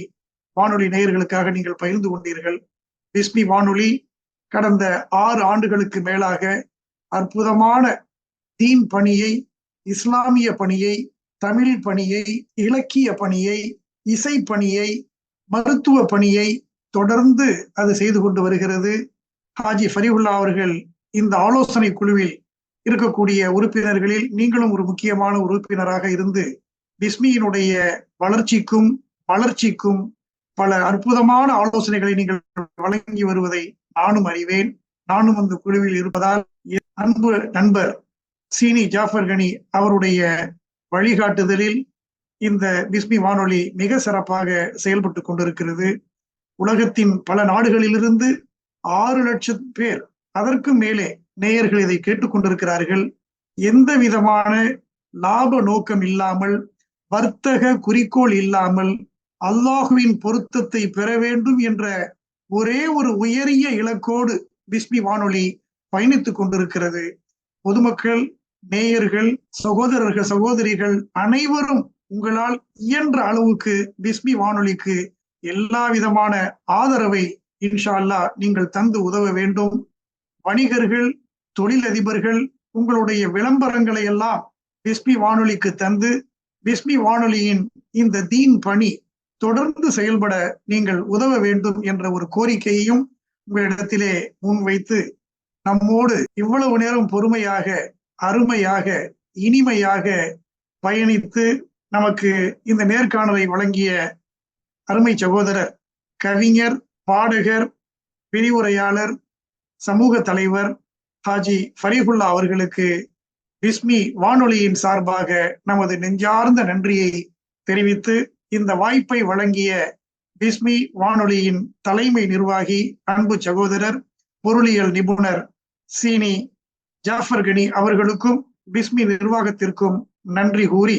வானொலி நேயர்களுக்காக நீங்கள் பகிர்ந்து கொண்டீர்கள். பிஸ்மி வானொலி கடந்த 6 ஆண்டுகளுக்கு மேலாக அற்புதமான தீன் பணியை, இஸ்லாமிய பணியை, தமிழ் பணியை, இலக்கிய பணியை, இசை பணியை, மருத்துவ பணியை தொடர்ந்து அது செய்து கொண்டு வருகிறது. ஹாஜி ஃபரீஹுல்லா அவர்கள் இந்த ஆலோசனை குழுவில் இருக்கக்கூடிய உறுப்பினர்களில் நீங்களும் ஒரு முக்கியமான உறுப்பினராக இருந்து பிஸ்மியினுடைய வளர்ச்சிக்கும் பல அற்புதமான ஆலோசனைகளை நீங்கள் வழங்கி வருவதை நானும் அறிவேன். நானும் அந்த குழுவில் இருப்பதால் அன்பு நண்பர் சீனி ஜாஃபர் கனி அவருடைய வழிகாட்டுதலில் இந்த பிஸ்மி வானொலி மிக சிறப்பாக செயல்பட்டு கொண்டிருக்கிறது. உலகத்தின் பல நாடுகளிலிருந்து 6 லட்சம் பேர், அதற்கு மேலே நேயர்கள் இதை கேட்டுக்கொண்டிருக்கிறார்கள். எந்த விதமான லாப நோக்கம் இல்லாமல், வர்த்தக குறிக்கோள் இல்லாமல், அல்லாஹுவின் பொருத்தத்தை பெற வேண்டும் என்ற ஒரே ஒரு உயரிய இலக்கோடு பிஸ்மி வானொலி பயணித்துக் கொண்டிருக்கிறது. பொதுமக்கள், நேயர்கள், சகோதரர்கள், சகோதரிகள் அனைவரும் உங்களால் இயன்ற அளவுக்கு பிஸ்மி வானொலிக்கு எல்லா விதமான ஆதரவை இன்ஷா அல்லாஹ் நீங்கள் தந்து உதவ வேண்டும். வணிகர்கள், தொழிலதிபர்கள் உங்களுடைய விளம்பரங்களை எல்லாம் பிஸ்மி வானொலிக்கு தந்து பிஸ்மி வானொலியின் இந்த தீன் பணி தொடர்ந்து செயல்பட நீங்கள் உதவ வேண்டும் என்ற ஒரு கோரிக்கையையும் உங்களிடத்திலே முன்வைத்து, நம்மோடு இவ்வளவு நேரம் பொறுமையாக, அருமையாக, இனிமையாக பயணித்து நமக்கு இந்த நேர்காணலை வழங்கிய அருமை சகோதரர், கவிஞர், பாடகர், விரிவுரையாளர், சமூக தலைவர் ஹாஜி ஃபரீஹுல்லா அவர்களுக்கு பிஸ்மி வானொலியின் சார்பாக நமது நெஞ்சார்ந்த நன்றியை தெரிவித்து, இந்த வாய்ப்பை வழங்கிய பிஸ்மி வானொலியின் தலைமை நிர்வாகி அன்பு சகோதரர், பொருளியல் நிபுணர் சீனி ஜாஃபர் கனி அவர்களுக்கும் பிஸ்மி நிர்வாகத்திற்கும் நன்றி கூறி,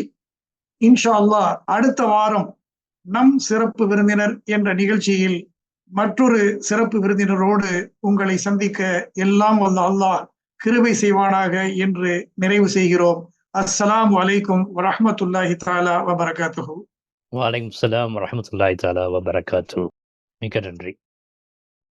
இன்ஷா அல்லாஹ் அடுத்த வாரம் நம் சிறப்பு விருந்தினர் என்ற நிகழ்ச்சியில் மற்றொரு சிறப்பு விருந்தினரோடு உங்களை சந்திக்க எல்லாம் வல்ல அல்லாஹ் கிருபை செய்வானாக என்று நிறைவு செய்கிறோம். அஸ்ஸலாமு அலைக்கும் வரஹ்மத்துல்லாஹி தஆலா வபரகாத்துஹு.
வலைக்கும் ஸலாம் வரஹ்மத்துல்லாஹி தஆலா வபரகாத்துஹு. மிக்க நன்றி.